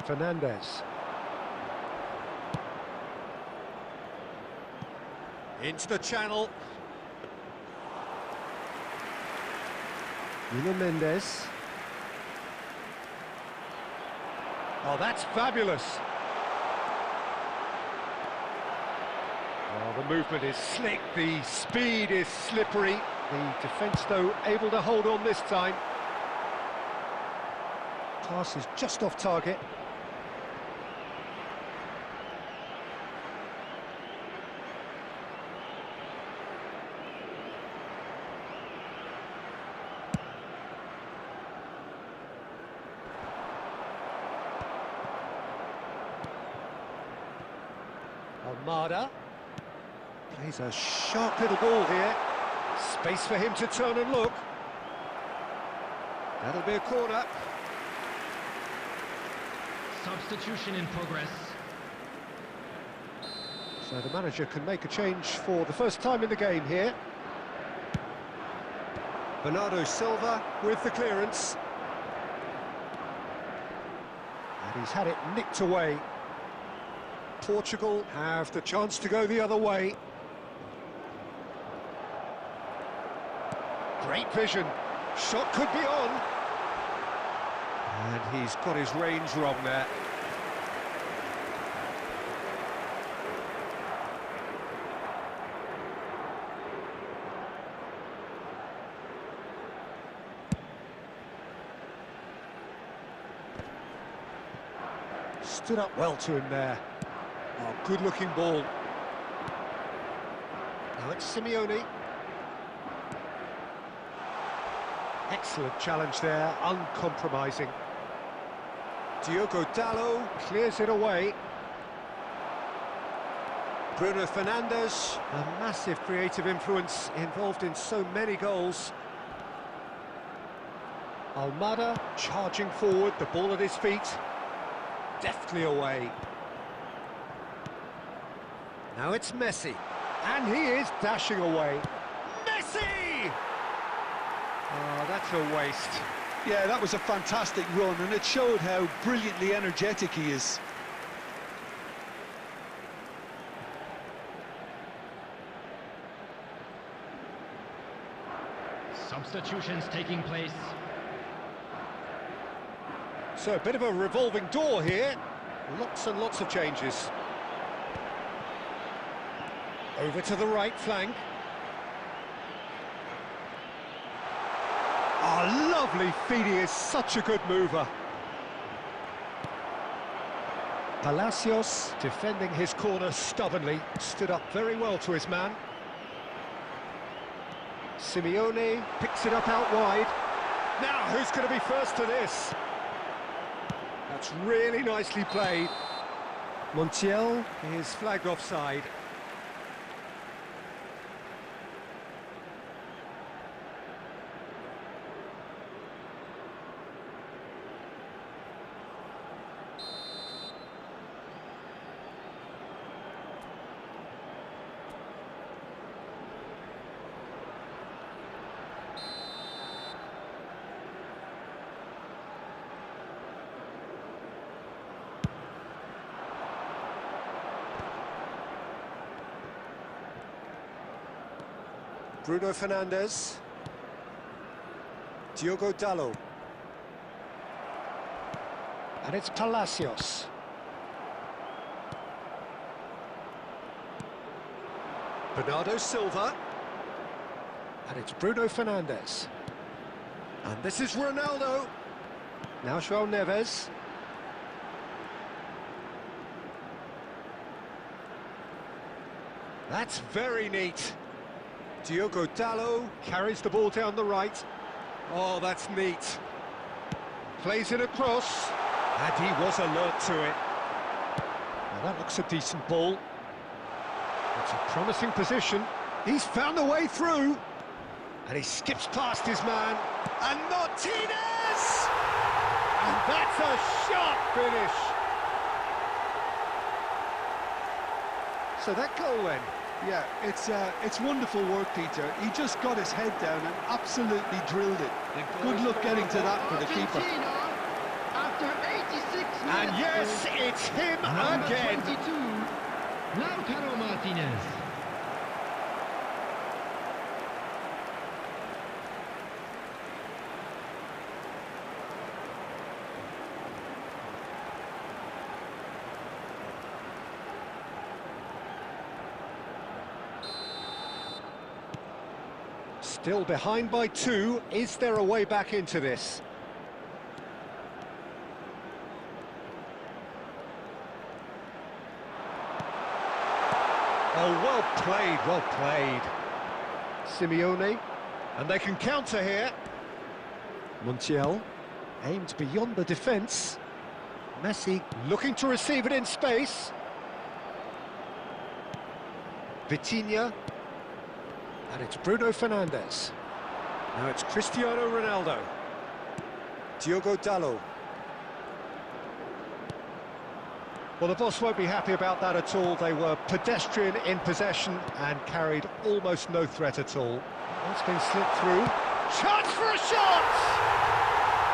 Fernandez. Into the channel. Nuno Mendes. Oh, that's fabulous. Oh, the movement is slick, the speed is slippery. The defence, though, able to hold on this time. Pass is just off target. Almada. Plays a sharp little ball here. Space for him to turn and look. That'll be a corner. Substitution in progress. So the manager can make a change for the first time in the game here. Bernardo Silva with the clearance. And he's had it nicked away. Portugal have the chance to go the other way. Great vision. Shot could be on. And he's got his range wrong there. Stood up well to him there. Oh, good-looking ball. Now it's Simeone. Excellent challenge there, uncompromising. Diogo Dalot clears it away. Bruno Fernandes, a massive creative influence involved in so many goals. Almada charging forward, the ball at his feet. Deftly away. Now it's Messi, and he is dashing away. Messi! Oh, that's a waste. Yeah, that was a fantastic run, and it showed how brilliantly energetic he is. Substitutions taking place. So a bit of a revolving door here. Lots and lots of changes. Over to the right flank. Oh, lovely feed. He is such a good mover. Palacios defending his corner stubbornly. Stood up very well to his man. Simeone picks it up out wide. Now, who's going to be first to this? That's really nicely played. Montiel is flagged offside. Bruno Fernandes. Diogo Dalot. And it's Palacios. Bernardo Silva. And it's Bruno Fernandes. And this is Ronaldo. Now João Neves. That's very neat. Diogo Dalot carries the ball down the right. Oh, that's neat. Plays it across, and he was alert to it. Now that looks a decent ball. It's a promising position. He's found the way through, and he skips past his man. And Martinez! And that's a sharp finish. So that goal then. Yeah, it's wonderful work, Peter. He just got his head down and absolutely drilled it. Good luck getting to that for the keeper. After 86 minutes. And yes, it's him Number again. 22, Lautaro Martinez. Still behind by 2. Is there a way back into this? Oh, well played, well played. Simeone, and they can counter here. Montiel aimed beyond the defence. Messi looking to receive it in space. Vitinha. And it's Bruno Fernandes. Now it's Cristiano Ronaldo. Diogo Dalot. Well, the boss won't be happy about that at all. They were pedestrian in possession and carried almost no threat at all. It's been slipped through. Chance for a shot!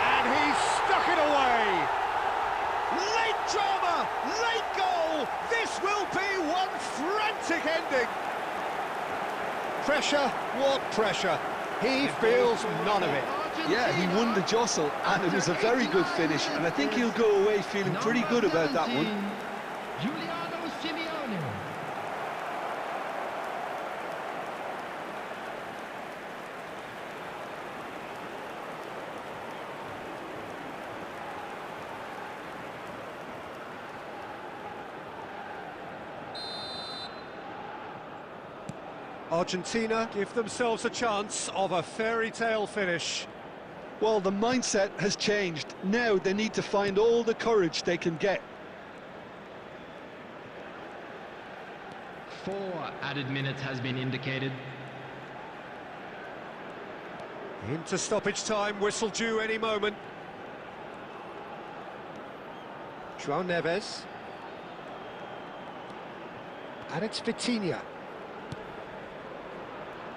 And he's stuck it away! Late drama, late goal! This will be one frantic ending! Pressure, what pressure? He feels none of it. Yeah, he won the jostle, and it was a very good finish, and I think he'll go away feeling pretty good about that one. Giuliano Simeone. Argentina give themselves a chance of a fairy tale finish. Well, the mindset has changed. Now they need to find all the courage they can get. 4 added minutes has been indicated. Into stoppage time, whistle due any moment. João Neves. And it's Vitinha.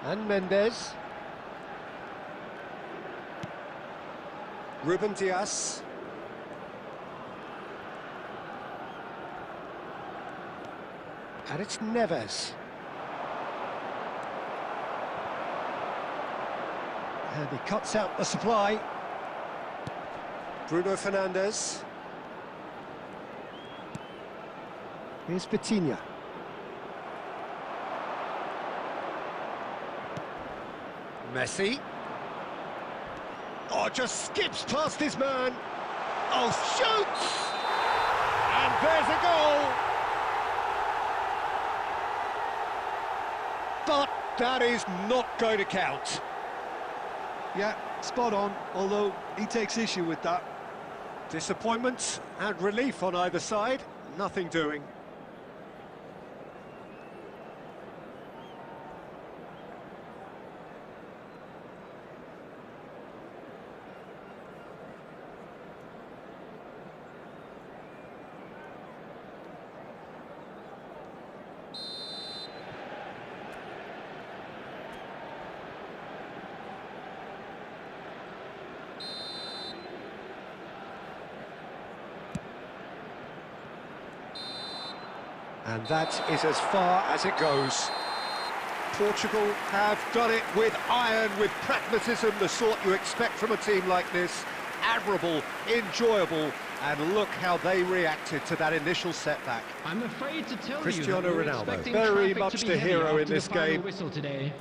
And Mendes. Ruben Dias. And it's Neves. And he cuts out the supply. Bruno Fernandes. Here's Vitinha. Messi. Oh, just skips past his man. Oh, shoots! And there's a goal! But that is not going to count. Yeah, spot on, although he takes issue with that. Disappointment and relief on either side. Nothing doing. And that is as far as it goes. Portugal have done it with iron, with pragmatism, the sort you expect from a team like this. Admirable, enjoyable, and look how they reacted to that initial setback. I'm afraid to tell Cristiano you that we're Ronaldo, expecting very traffic much to be the heavy hero in after this the final game. whistle today.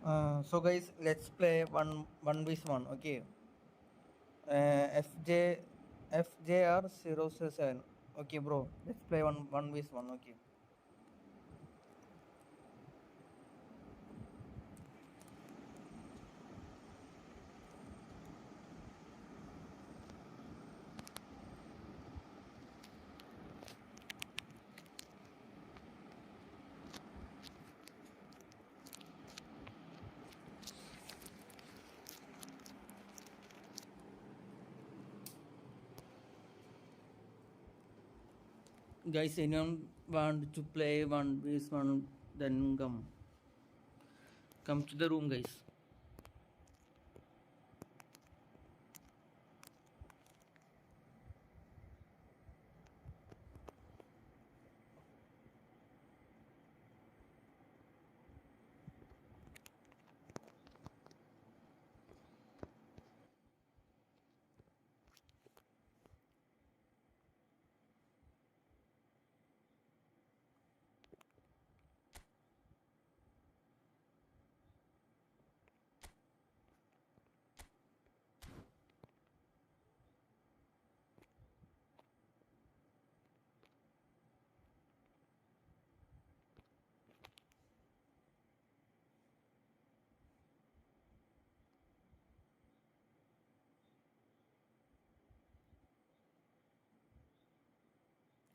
So guys, let's play one vs one. Okay. FJR007. Okay, bro. Let's play one vs one. Okay. Guys, anyone want to play one vs one? Then come to the room, guys.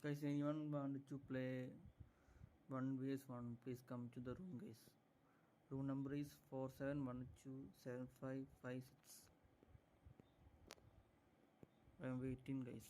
Guys, anyone want to play one vs one? Please come to the room, guys. Room number is 47127556. I am waiting, guys.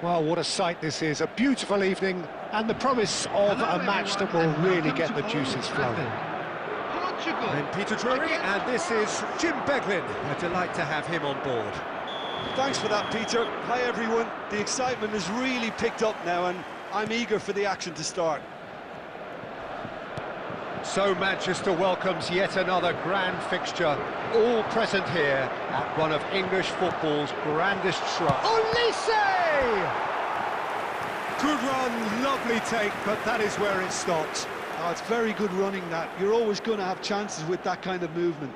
Well, what a sight this is. A beautiful evening and the promise of a match that will really get the juices flowing. I'm Peter Drury, and this is Jim Beglin. A delight to have him on board. Thanks for that, Peter. Hi, everyone. The excitement has really picked up now, and I'm eager for the action to start. So Manchester welcomes yet another grand fixture, all present here at one of English football's grandest shrines. Olise! Good run, lovely take, but that is where it stopped. Oh, it's very good running that. You're always going to have chances with that kind of movement.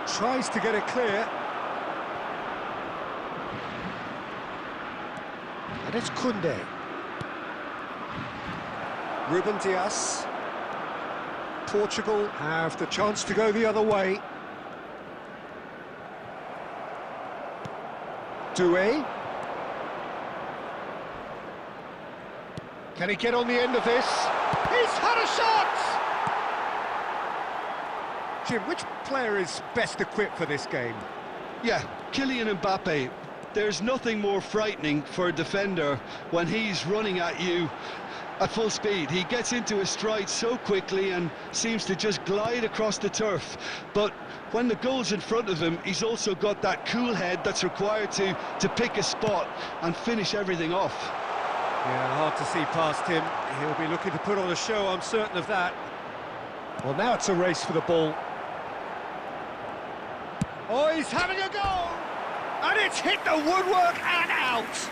Tries to get it clear. And it's Koundé. Ruben Dias. Portugal have the chance to go the other way. Doué. Can he get on the end of this? He's had a shot! Jim, which player is best equipped for this game? Yeah, Kylian Mbappe. There's nothing more frightening for a defender when he's running at you at full speed. He gets into his stride so quickly and seems to just glide across the turf. But when the goal's in front of him, he's also got that cool head that's required to pick a spot and finish everything off. Yeah, hard to see past him. He'll be looking to put on a show, I'm certain of that. Well, now it's a race for the ball. Oh, he's having a go! And it's hit the woodwork and out!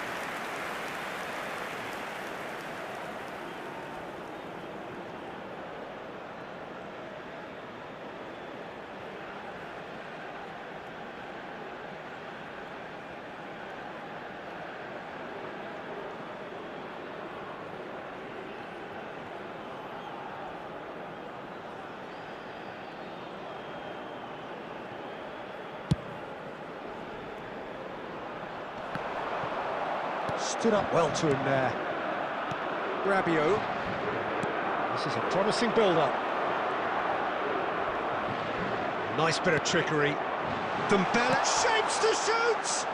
Stood up well to him there. Rabiot. This is a promising build-up. Nice bit of trickery. Dembele shapes to shoot!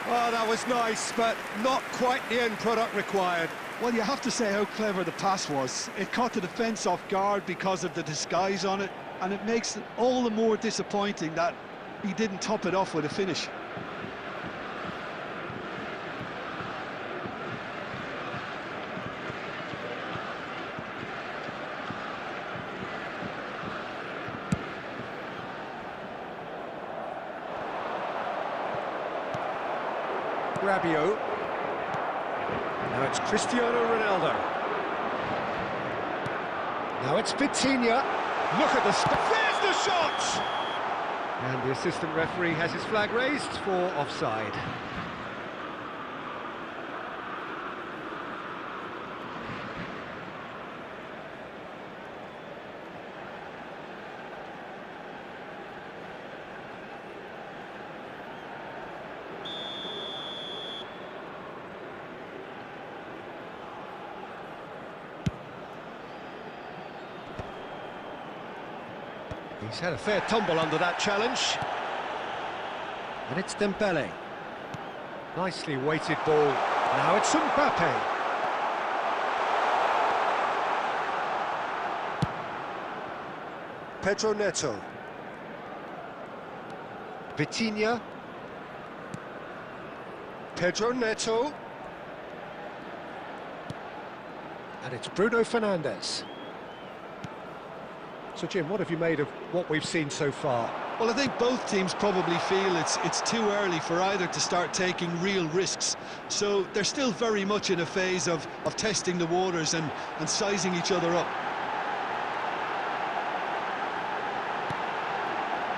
Oh, that was nice, but not quite the end product required. Well, you have to say how clever the pass was. It caught the defence off guard because of the disguise on it, and it makes it all the more disappointing that he didn't top it off with a finish. Rabiot. Now it's Cristiano Ronaldo. Now it's Vitinha. Look at the there's the shot! And the assistant referee has his flag raised for offside. He's had a fair tumble under that challenge. And it's Dembele. Nicely weighted ball. Now it's Mbappe. Pedro Neto. Vitinha. Pedro Neto. And it's Bruno Fernandes. So, Jim, what have you made of what we've seen so far? Well, I think both teams probably feel it's too early for either to start taking real risks. So they're still very much in a phase of testing the waters and sizing each other up.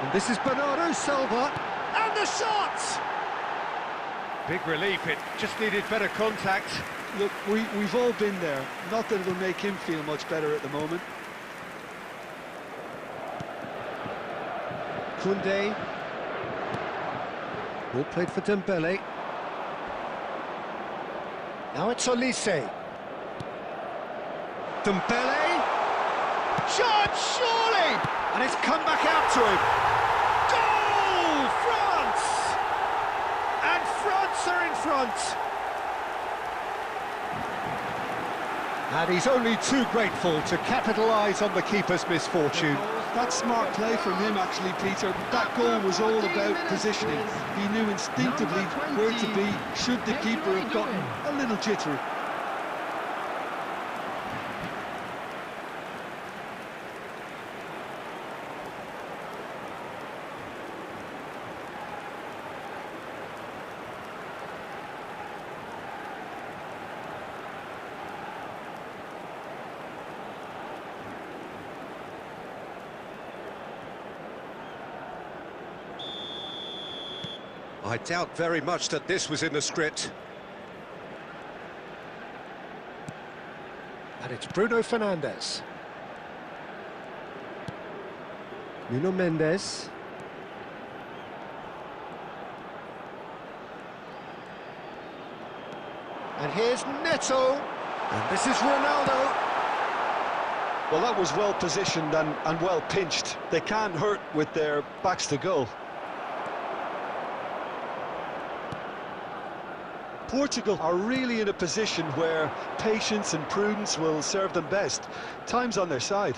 And this is Bernardo Silva, and the shot! Big relief, it just needed better contact. Look, we've all been there. Not that it'll make him feel much better at the moment. Koundé. Ball played for Dembele. Now it's Olise. Dembele. Shot, surely! And it's come back out to him. Goal! France! And France are in front. And he's only too grateful to capitalise on the keeper's misfortune. That's smart play from him, actually, Peter. That goal was all about positioning. He knew instinctively where to be should the keeper have gotten a little jittery. I doubt very much that this was in the script. And it's Bruno Fernandes. Nuno Mendes. And here's Neto. And this is Ronaldo. Well, that was well positioned and well pinched. They can't hurt with their backs to goal. Portugal are really in a position where patience and prudence will serve them best. Time's on their side.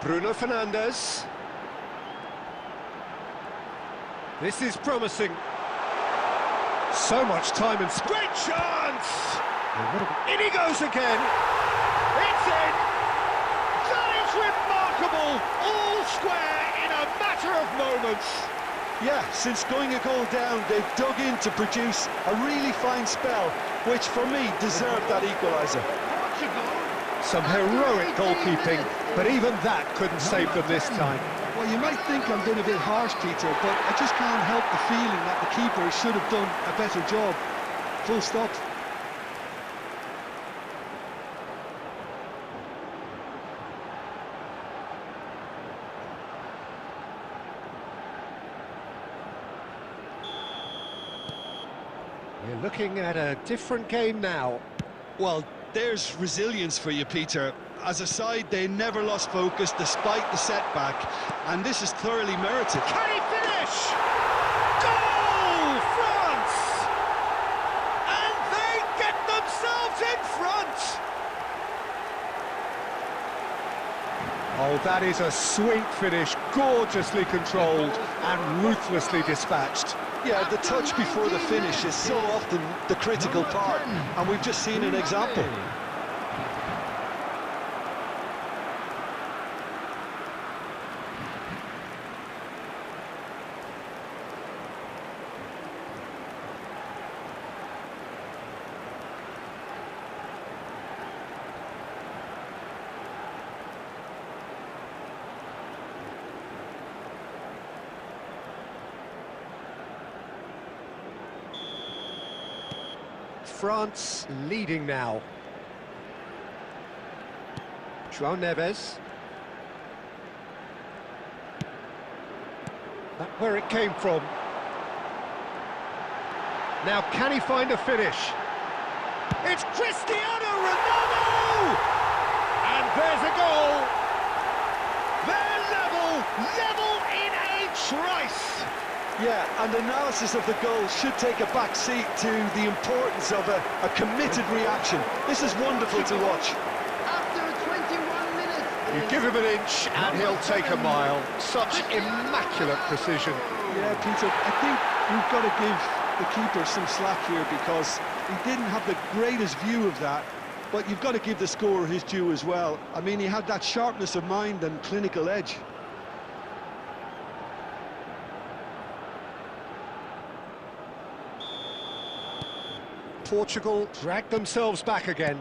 Bruno Fernandes. This is promising. So much time and great chance! In he goes again. It's in. That is remarkable. All square in a matter of moments. Yeah, since going a goal down, they've dug in to produce a really fine spell, which for me deserved that equaliser. Some heroic goalkeeping, but even that couldn't save them this time. Well, you might think I'm being a bit harsh, Peter, but I just can't help the feeling that the keeper should have done a better job. Full stop. We're looking at a different game now. Well, there's resilience for you, Peter. As a side, they never lost focus despite the setback, and this is thoroughly merited. Can he finish? Goal, France! And they get themselves in front! Oh, that is a sweet finish, gorgeously controlled and ruthlessly dispatched. Yeah, the touch before the finish is so often the critical part, and we've just seen an example. France leading now. João Neves. That's where it came from. Now can he find a finish? It's Cristiano Ronaldo! And there's a goal! They're level in a trice! Yeah, and analysis of the goal should take a back seat to the importance of a committed reaction. This is wonderful to watch. After 21 minutes. You give him an inch and he'll take a mile. Such immaculate precision. Yeah, Peter, I think we've got to give the keeper some slack here because he didn't have the greatest view of that, but you've got to give the scorer his due as well. I mean, he had that sharpness of mind and clinical edge. Portugal dragged themselves back again.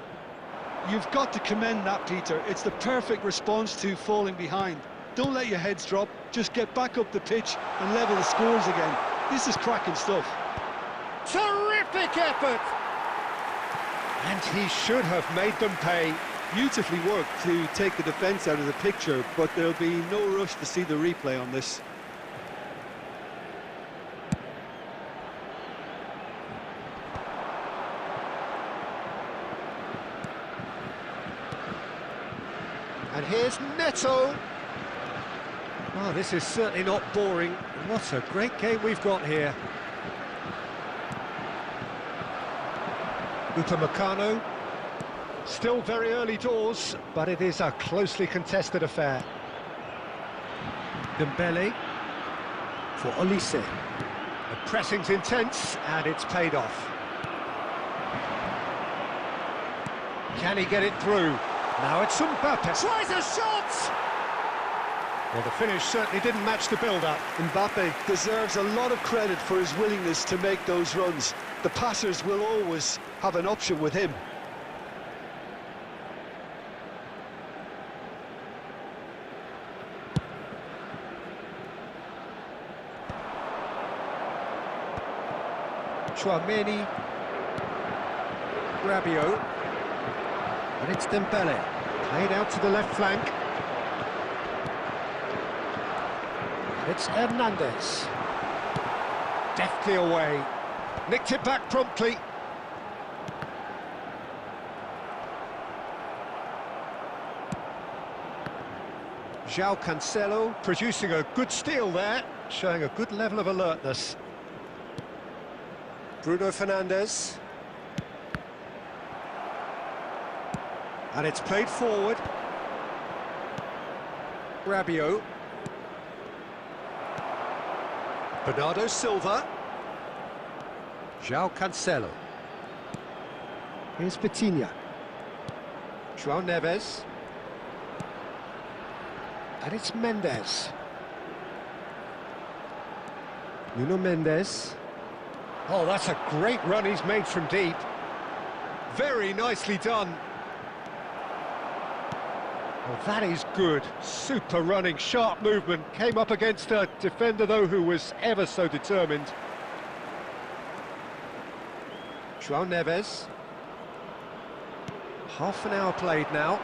You've got to commend that, Peter. It's the perfect response to falling behind. Don't let your heads drop, just get back up the pitch and level the scores again. This is cracking stuff. Terrific effort! And he should have made them pay. Beautifully worked to take the defence out of the picture, but there'll be no rush to see the replay on this. And here's Neto. Oh, this is certainly not boring. What a great game we've got here. Upamecano. Still very early doors, but it is a closely contested affair. Dembele for Olise. The pressing's intense, and it's paid off. Can he get it through? Now it's Mbappe. Tries a shot! Well, the finish certainly didn't match the build-up. Mbappe deserves a lot of credit for his willingness to make those runs. The passers will always have an option with him. Chouameni, Rabiot, and it's Dembele, played out to the left flank. And it's Hernandez, deftly away, nicked it back promptly. João Cancelo producing a good steal there, showing a good level of alertness. Bruno Fernandes. And it's played forward. Rabiot. Bernardo Silva. João Cancelo. Here's Vitinha. João Neves. And it's Mendes. Nuno Mendes. Oh, that's a great run he's made from deep. Very nicely done. Oh, that is good. Super running, sharp movement. Came up against a defender, though, who was ever so determined. João Neves. Half an hour played now.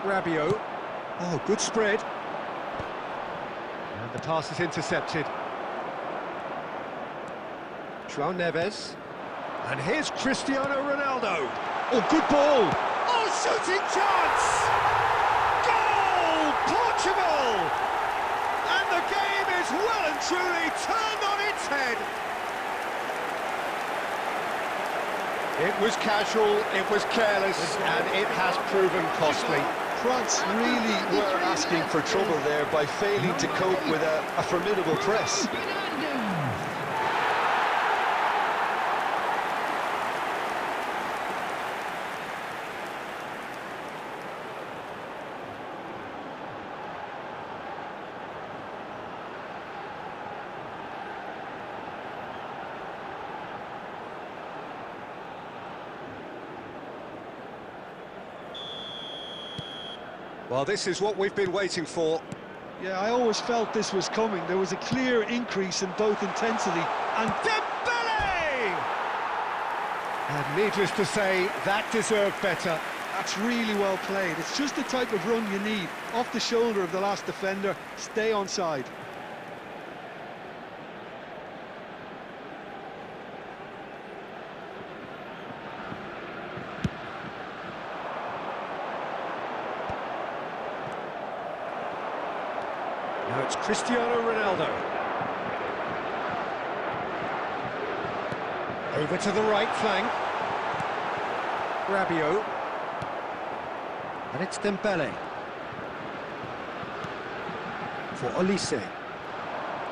Rabiot. Oh, good spread. And the pass is intercepted. João Neves. And here's Cristiano Ronaldo. Oh, good ball. Oh, shooting chance! Goal! Portugal! And the game is well and truly turned on its head. It was casual, it was careless, and it has proven costly. France really were asking for trouble there by failing to cope with a formidable press. Well, this is what we've been waiting for. Yeah, I always felt this was coming. There was a clear increase in both intensity and... Dembele! And needless to say, that deserved better. That's really well played. It's just the type of run you need. Off the shoulder of the last defender, stay onside. Now it's Cristiano Ronaldo. Over to the right flank. Rabiot. And it's Dembele. For Olise.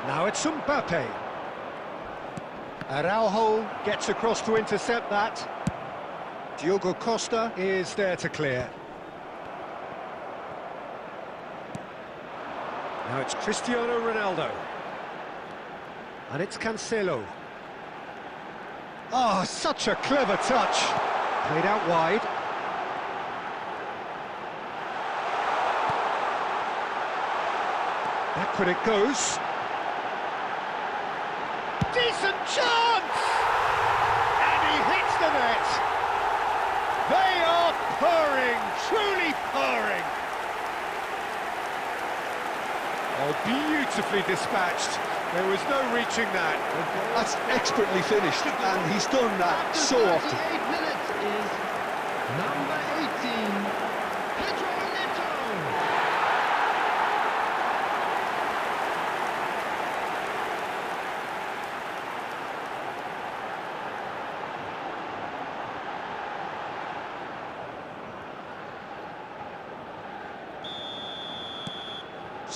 Now it's Mbappe. Araujo gets across to intercept that. Diogo Costa is there to clear. Now it's Cristiano Ronaldo. And it's Cancelo. Oh, such a clever touch. Played out wide. Backward it goes. Decent chance! And he hits the net. They are purring, truly purring. Oh, beautifully dispatched. There was no reaching that. That's expertly finished, and he's done that so often. 38 minutes is number 18, Pedro Neto.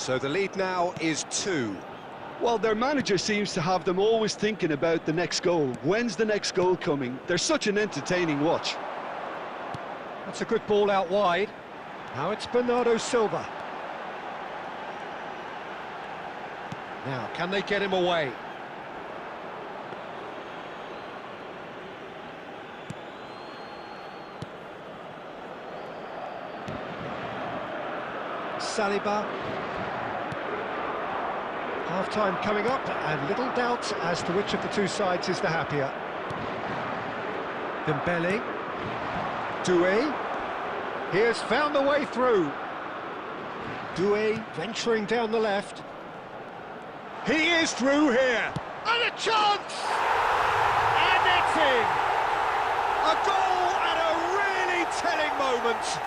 So the lead now is 2. Well, their manager seems to have them always thinking about the next goal. When's the next goal coming? They're such an entertaining watch. That's a good ball out wide. Now it's Bernardo Silva. Now, can they get him away? Saliba. Half-time coming up, and little doubt as to which of the two sides is the happier. Dembele. Doué. He has found the way through. Doué venturing down the left. He is through here. And a chance! And it's in! A goal at a really telling moment.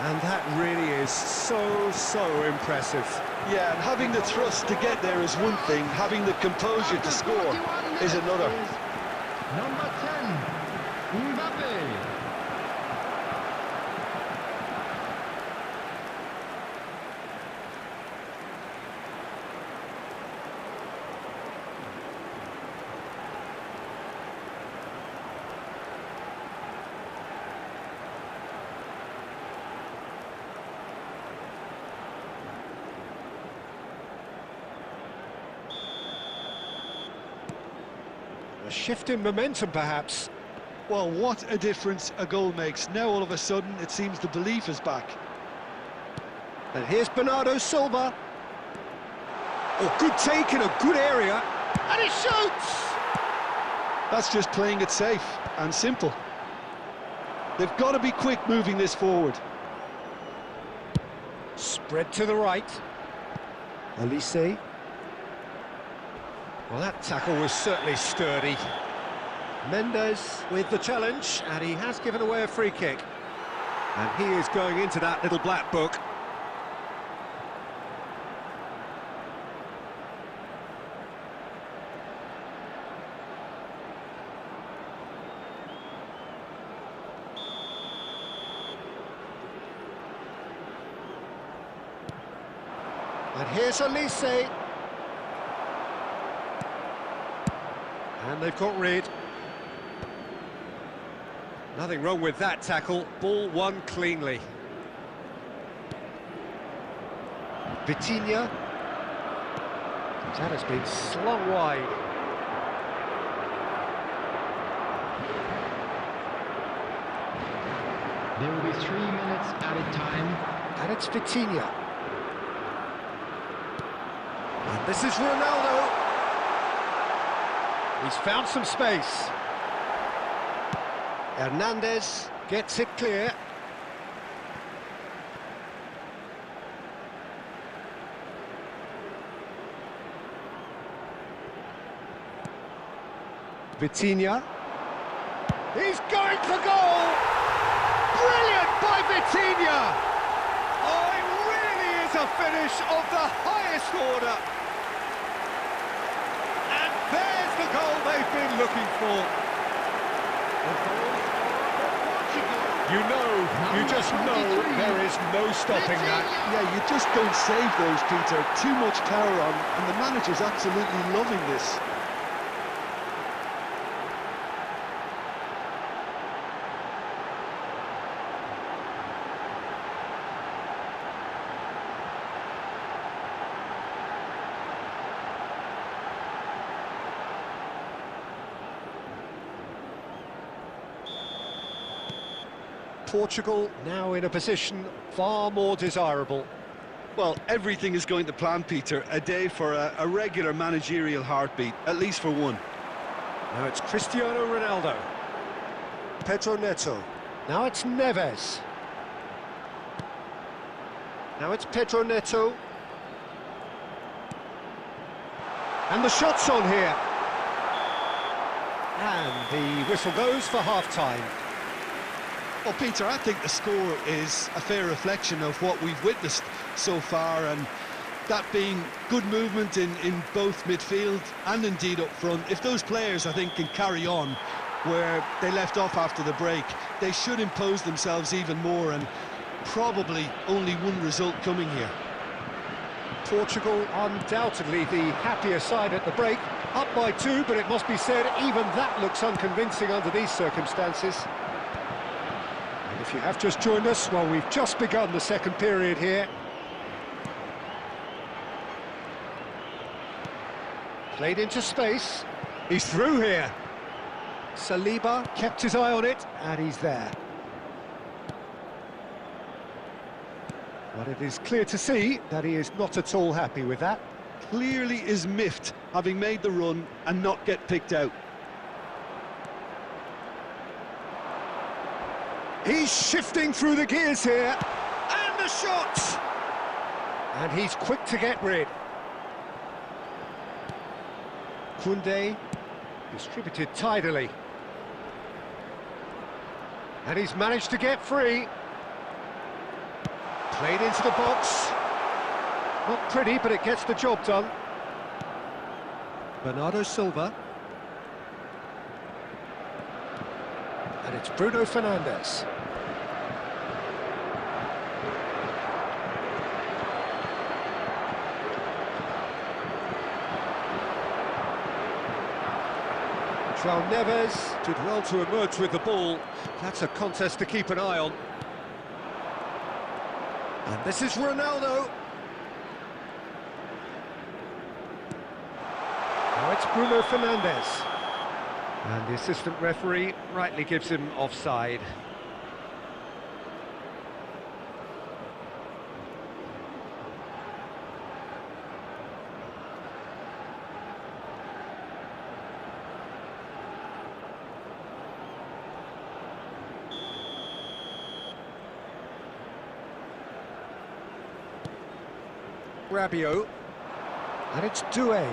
And that really is so impressive. Yeah, and having the thrust to get there is one thing, having the composure to score is another. Number 10, Mbappe. A shift in momentum, perhaps. Well, what a difference a goal makes. Now, all of a sudden, it seems the belief is back. And here's Bernardo Silva. Oh, good take in a good area. And he shoots! That's just playing it safe and simple. They've got to be quick moving this forward. Spread to the right. Elise. Well, that tackle was certainly sturdy. Mendes with the challenge, and he has given away a free kick. And he is going into that little black book. And here's Elise. And they've got rid. Nothing wrong with that tackle. Ball won cleanly. Vitinha. That has been slung wide. There will be 3 minutes added time. And it's Vitinha. And this is Ronaldo. He's found some space. Hernandez gets it clear. Vitinha. He's going for goal! Brilliant by Vitinha! Oh, it really is a finish of the highest order. And there's the goal they've been looking for. You know, you just know there is no stopping that. Yeah, you just don't save those, Peter. Too much power on, and the manager's absolutely loving this. Portugal now in a position far more desirable. Well, everything is going to plan, Peter. A day for a regular managerial heartbeat, at least for one. Now it's Cristiano Ronaldo. Pedro Neto. Now it's Neves. Now it's Pedro Neto. And the shot's on here. And the whistle goes for half-time. Well, Peter, I think the score is a fair reflection of what we've witnessed so far, and that being good movement in both midfield and indeed up front. If those players, I think, can carry on where they left off after the break, they should impose themselves even more, and probably only one result coming here. Portugal undoubtedly the happier side at the break. Up by 2, but it must be said, even that looks unconvincing under these circumstances. And if you have just joined us, well, we've just begun the second period here. Played into space. He's through here. Saliba kept his eye on it, and he's there. But it is clear to see that he is not at all happy with that. Clearly is miffed, having made the run and not get picked out. He's shifting through the gears here. And the shot! And he's quick to get rid. Koundé distributed tidily. And he's managed to get free. Played into the box. Not pretty, but it gets the job done. Bernardo Silva. And it's Bruno Fernandes. João Neves did well to emerge with the ball. That's a contest to keep an eye on. And this is Ronaldo. Now it's Bruno Fernandes. And the assistant referee rightly gives him offside. Rabiot, and it's Doué.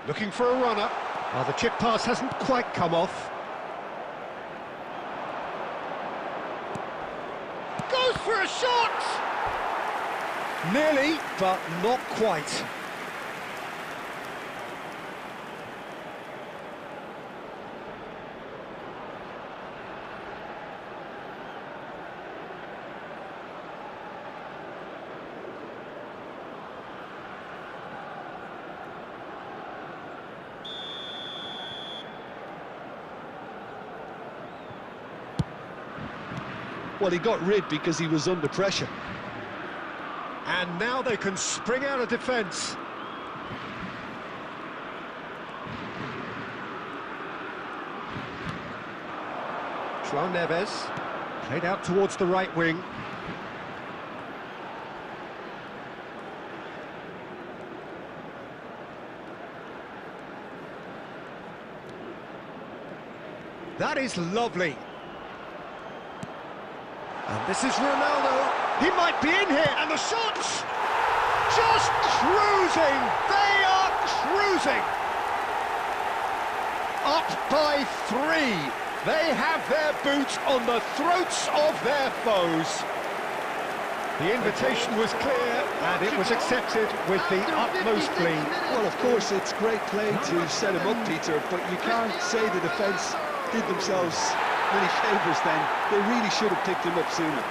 Looking for a runner. Oh, the chip pass hasn't quite come off. Goes for a shot! Nearly, but not quite. Well, he got rid because he was under pressure. And now they can spring out of defence. João Neves played out towards the right wing. That is lovely. And this is Ronaldo. He might be in here, and the shots! Just cruising! They are cruising! Up by 3. They have their boots on the throats of their foes. The invitation was clear, and it was accepted with the utmost glee. Well, of course, it's great play to set him up, Peter, but you can't say the defence did themselves many favours then. They really should have picked him up sooner.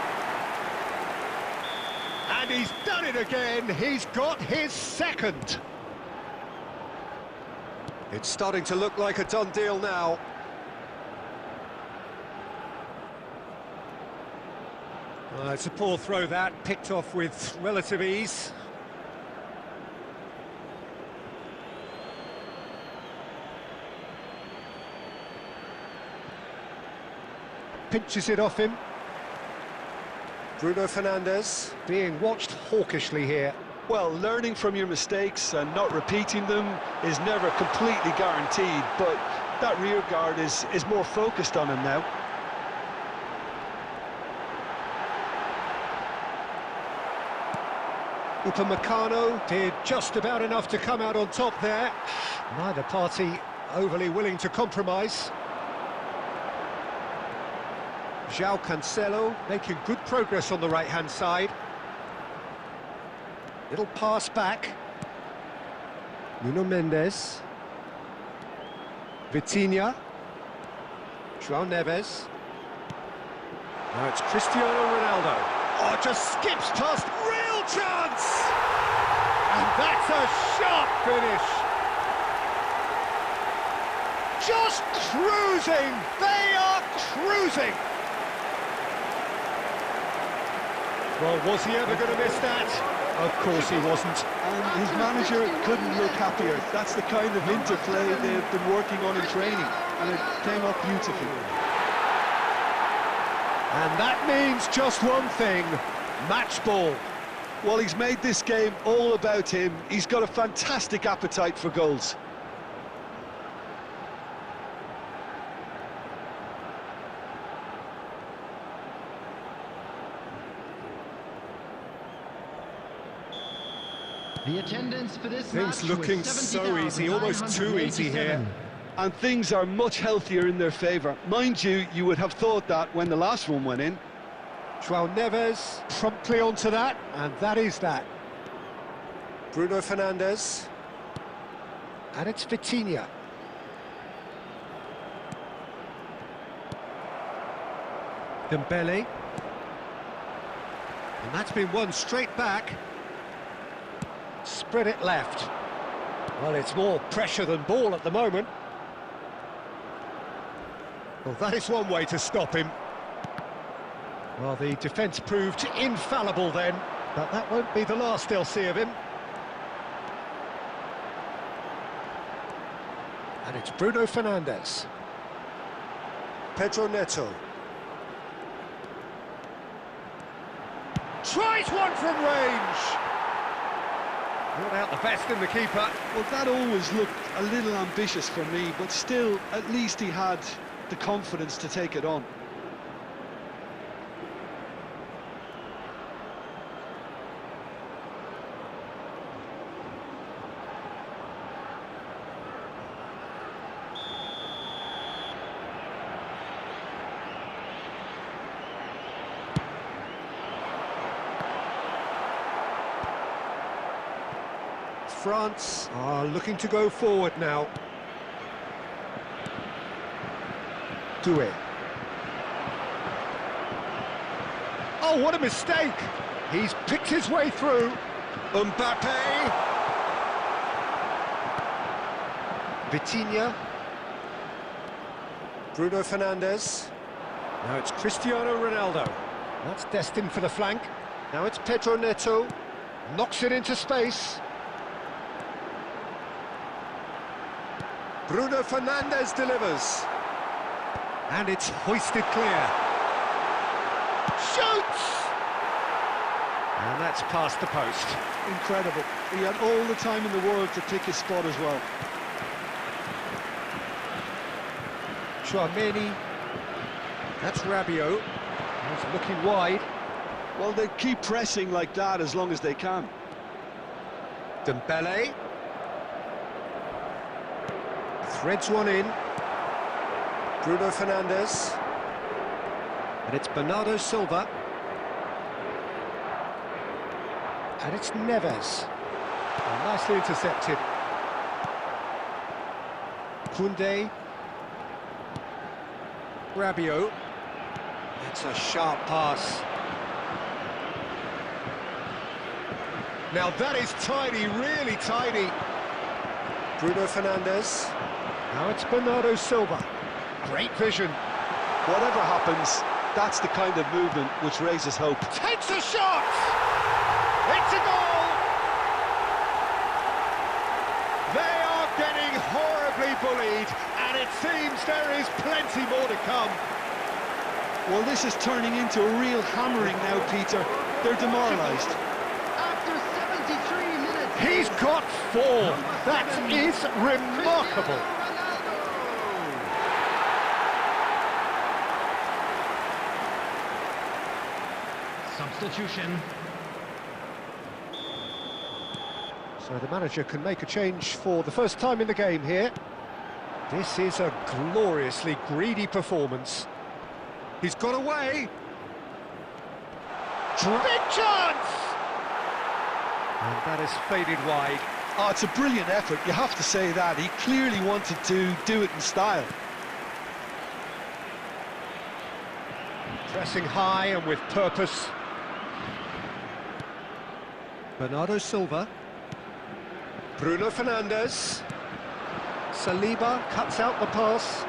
And he's done it again. He's got his second. It's starting to look like a done deal now. It's a poor throw that, picked off with relative ease. Pinches it off him. Bruno Fernandes being watched hawkishly here. Well, learning from your mistakes and not repeating them is never completely guaranteed, but that rear guard is more focused on him now. Upamecano did just about enough to come out on top there. Neither party overly willing to compromise. João Cancelo making good progress on the right-hand side. Little pass back. Nuno Mendes. Vitinha. João Neves. Now it's Cristiano Ronaldo. Oh, just skips past, real chance! And that's a sharp finish. Just cruising, they are cruising. Well, was he ever going to miss that? Of course he wasn't. And his manager couldn't look happier. That's the kind of interplay they've been working on in training, and it came up beautifully. And that means just one thing, match ball. Well, he's made this game all about him. He's got a fantastic appetite for goals. The attendance for this Things match looking was so easy, almost too easy here. And things are much healthier in their favour. Mind you, you would have thought that when the last one went in. João Neves promptly onto that, and that is that. Bruno Fernandes. And it's Vitinha. Dembele. And that's been won straight back. Spread it left. Well, it's more pressure than ball at the moment. Well, that is one way to stop him. Well, the defence proved infallible then, but that won't be the last they'll see of him. And it's Bruno Fernandes. Pedro Neto. Tries one from range! Brought out the best in the keeper. Well, that always looked a little ambitious for me, but still, at least he had the confidence to take it on. France are looking to go forward now. Doué. Oh, what a mistake! He's picked his way through. Mbappe. Vitinha. Bruno Fernandes. Now it's Cristiano Ronaldo. That's destined for the flank. Now it's Pedro Neto. Knocks it into space. Bruno Fernandes delivers. And it's hoisted clear. Shoots! And that's past the post. Incredible. He had all the time in the world to pick his spot as well. Chouameni. That's Rabiot. He's looking wide. Well, they keep pressing like that as long as they can. Dembele. Threads one in. Bruno Fernandes. And it's Bernardo Silva. And it's Neves. Oh, nicely intercepted. Koundé. Rabiot. That's a sharp pass. Now that is tidy, really tidy. Bruno Fernandes. Now it's Bernardo Silva. Great vision. Whatever happens, that's the kind of movement which raises hope. Takes a shot! It's a goal! They are getting horribly bullied, and it seems there is plenty more to come. Well, this is turning into a real hammering now, Peter. They're demoralised. After 73 minutes... He's got 4. That is remarkable. Substitution. So the manager can make a change for the first time in the game here. This is a gloriously greedy performance. He's got away. Big chance! And that has faded wide. Oh, it's a brilliant effort, you have to say that. He clearly wanted to do it in style. Pressing high and with purpose. Bernardo Silva. Bruno Fernandes. Saliba cuts out the pass.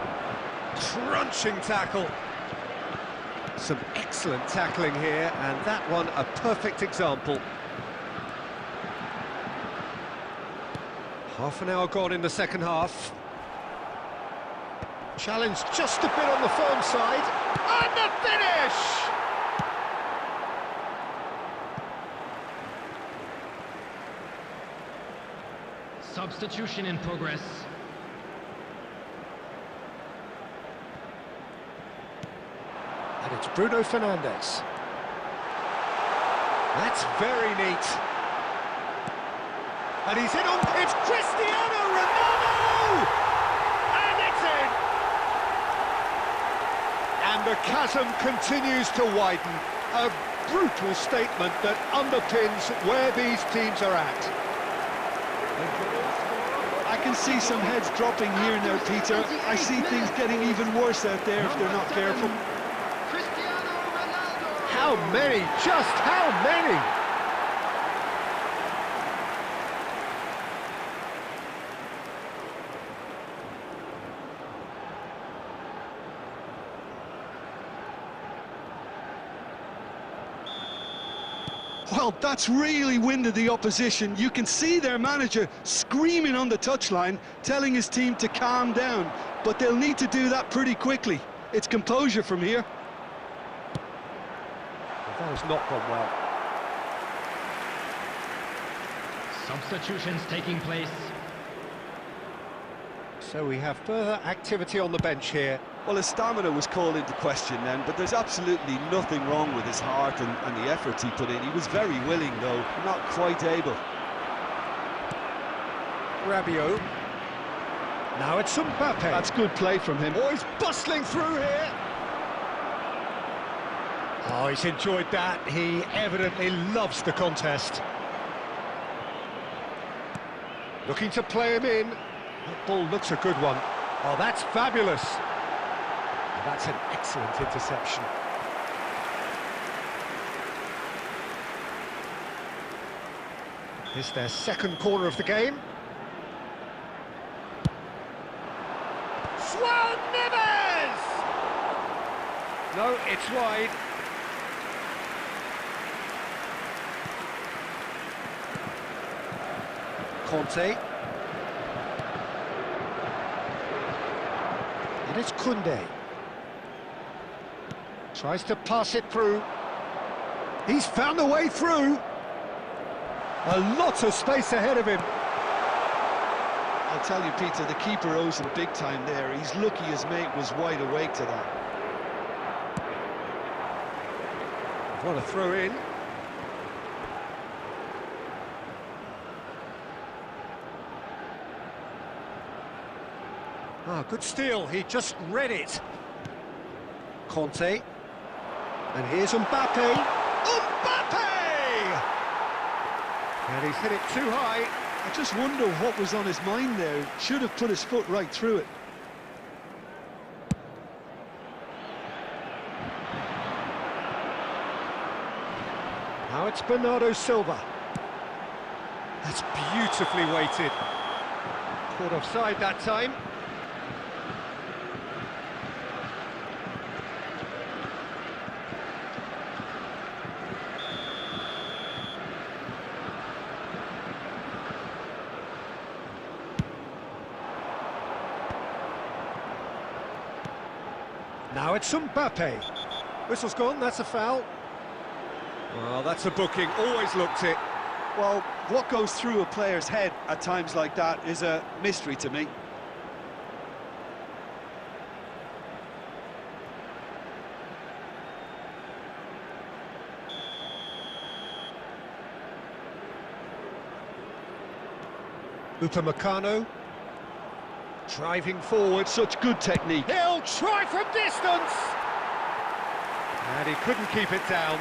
Crunching tackle. Some excellent tackling here, and that one a perfect example. Half an hour gone in the second half. Challenge just a bit on the firm side. And the finish! Substitution in progress. And it's Bruno Fernandes. That's very neat. And he's in on... It's Cristiano Ronaldo! And it's in! And the chasm continues to widen. A brutal statement that underpins where these teams are at. I can see some heads dropping here now, Peter. I see things getting even worse out there if they're not careful. How many? Just how many? Well, that's really winded the opposition. You can see their manager screaming on the touchline, telling his team to calm down, but they'll need to do that pretty quickly. It's composure from here. That has not gone well. Substitutions taking place. So we have further activity on the bench here. Well, his stamina was called into question then, but there's absolutely nothing wrong with his heart and the efforts he put in. He was very willing, though, not quite able. Rabiot. Now it's Mbappe. That's good play from him. Oh, he's bustling through here. Oh, he's enjoyed that. He evidently loves the contest. Looking to play him in. That ball looks a good one. Oh, that's fabulous. That's an excellent interception. It's their second corner of the game. Swan Nivers! No, it's wide. Conte. And it's Koundé. Tries to pass it through. He's found a way through. A lot of space ahead of him. I'll tell you, Peter, the keeper owes him big time there. He's lucky his mate was wide awake to that. Want to throw in. Ah, good steal. He just read it. Conte. And here's Mbappe. Mbappe! And he's hit it too high. I just wonder what was on his mind there. Should have put his foot right through it. Now it's Bernardo Silva. That's beautifully weighted. Caught offside that time. Now it's Mbappe. Whistle's gone, that's a foul. Well, that's a booking, always looked it. Well, what goes through a player's head at times like that is a mystery to me. Upamecano. Driving forward. Such good technique. He'll try from distance! And he couldn't keep it down.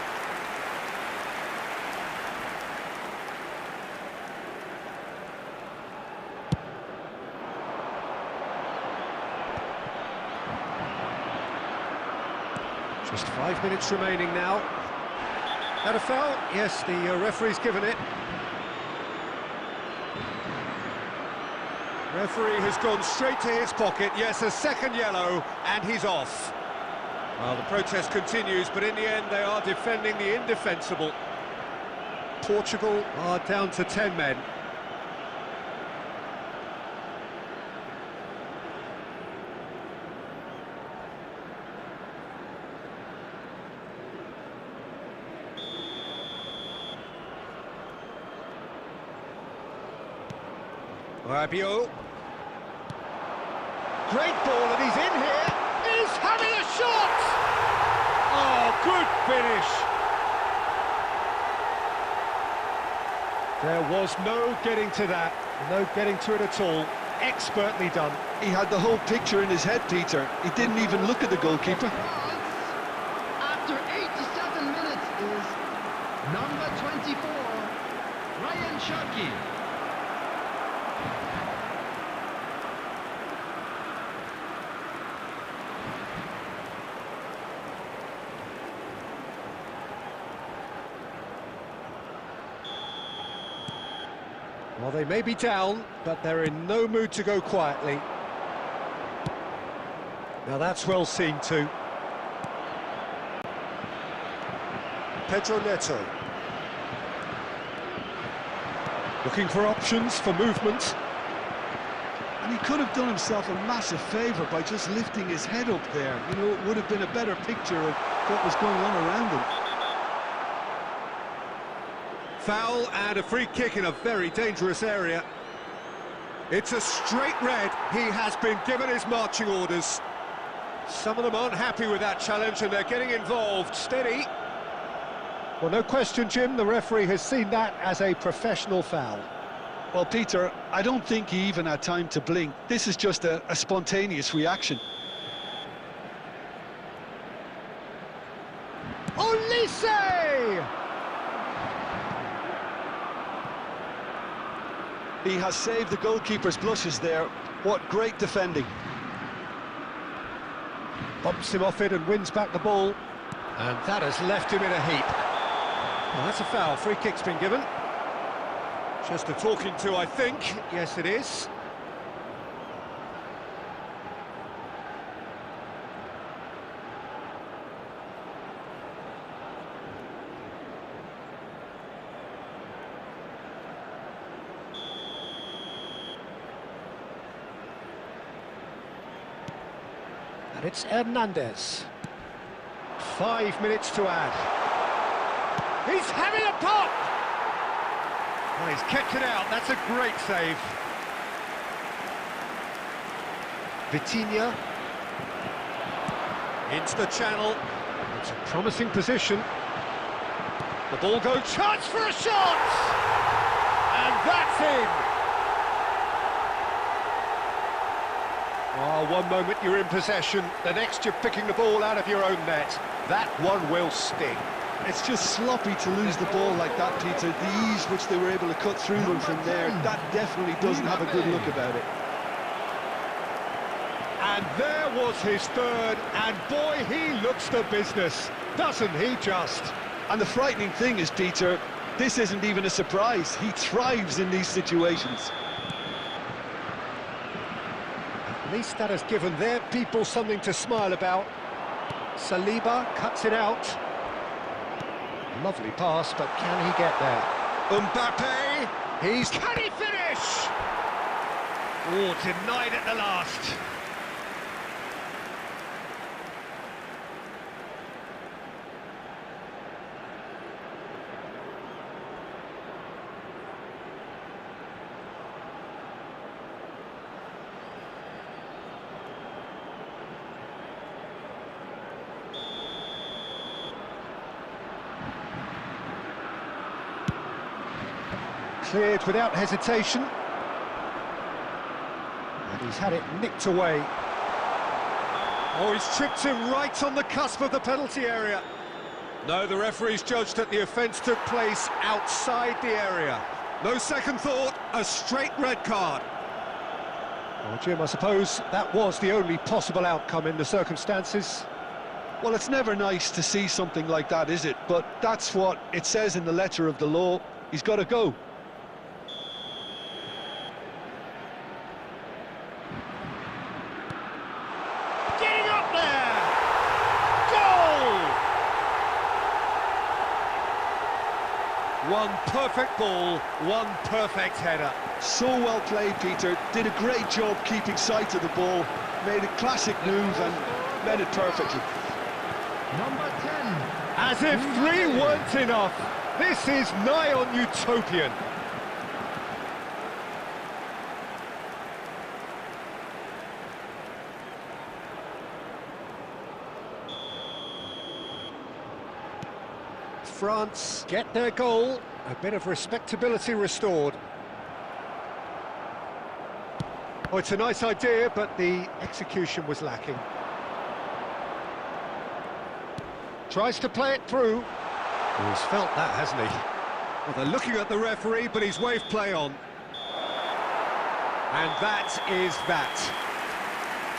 Just 5 minutes remaining now. Had a foul? Yes, the referee's given it. Referee has gone straight to his pocket. Yes, a second yellow, and he's off. Well, the protest continues, but in the end they are defending the indefensible. Portugal are down to 10 men. Rabiot. Great ball, and he's in here. He's having a shot! Oh, good finish. There was no getting to that, no getting to it at all. Expertly done. He had the whole picture in his head, Peter. He didn't even look at the goalkeeper. After 87 minutes is number 24, Ryan Cherki. Well, they may be down, but they're in no mood to go quietly. Now that's well seen too. Pedro Neto. Looking for options for movement. And he could have done himself a massive favour by just lifting his head up there. You know, it would have been a better picture of what was going on around him. Foul and a free kick in a very dangerous area. It's a straight red. He has been given his marching orders. Some of them aren't happy with that challenge and they're getting involved. Steady. Well, no question, Jim, the referee has seen that as a professional foul. Well, Peter, I don't think he even had time to blink. This is just a spontaneous reaction. Olise! He has saved the goalkeeper's blushes there. What great defending. Bumps him off it and wins back the ball. And that has left him in a heap. Well, that's a foul. Free kick's been given. Just a talking to, I think. Yes, it is. And it's Hernandez. 5 minutes to add. He's having a pop! Well, he's kept it out. That's a great save. Vitinha. Into the channel. It's a promising position. The ball goes. Chance for a shot! And that's in! Oh, one moment you're in possession, the next you're picking the ball out of your own net. That one will sting. It's just sloppy to lose the ball like that, Peter. The ease which they were able to cut through them from there, that definitely doesn't have a good look about it. And there was his third, and boy, he looks the business, doesn't he just? And the frightening thing is, Peter, this isn't even a surprise. He thrives in these situations. At least that has given their people something to smile about. Saliba cuts it out. Lovely pass, but can he get there? Mbappe, can he finish? Oh, denied at the last. Cleared without hesitation. And he's had it nicked away. Oh, he's tripped him right on the cusp of the penalty area. No, the referee's judged that the offence took place outside the area. No second thought, a straight red card. Well, Jim, I suppose that was the only possible outcome in the circumstances. Well, it's never nice to see something like that, is it? But that's what it says in the letter of the law. He's got to go. Getting up there! Goal! One perfect ball, one perfect header. So well played, Peter. Did a great job keeping sight of the ball. Made a classic move and met it perfectly. Number 10. As if 3 weren't enough. This is nigh on utopian. France get their goal. A bit of respectability restored. Oh, it's a nice idea, but the execution was lacking. Tries to play it through. He's felt that, hasn't he? Well, they're looking at the referee, but he's waved play on. And that is that.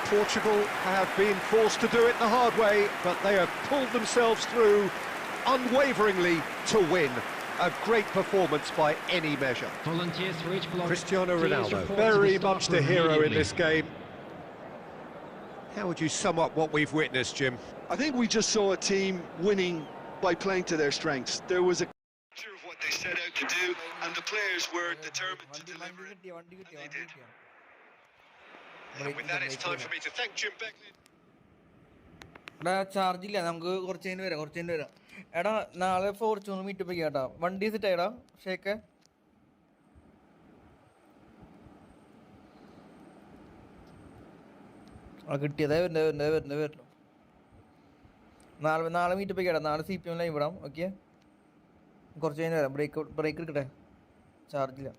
Portugal have been forced to do it the hard way, but they have pulled themselves through unwaveringly to win. A great performance by any measure. Volunteers for each block. Cristiano Please Ronaldo, report to very the staff much the room hero in immediately. this game. How would you sum up what we've witnessed, Jim? I think we just saw a team winning by playing to their strengths. There was a Sure of what they set out to do, and the players were determined to deliver it. And they did. And with that, it's time for me to thank Jim Beckley. എടാ ചാർജില്ല, നമുക്ക് കുറച്ച് കഴിഞ്ഞ് വരാം. എടാ നാളെ Fortuner meetup കേട്ടാ. വണ്ടി set ആയിടാ shake. കിട്ടിയതേ വരുന്നു. നാളെ മീറ്റപ്പ് കേട്ടാ. നാളെ CPM ലൈവ് ഇടാം. ഓക്കെ, കുറച്ച് കഴിഞ്ഞ് വരാം. ബ്രേക്ക് എടുക്കട്ടെ, ചാർജില്ല.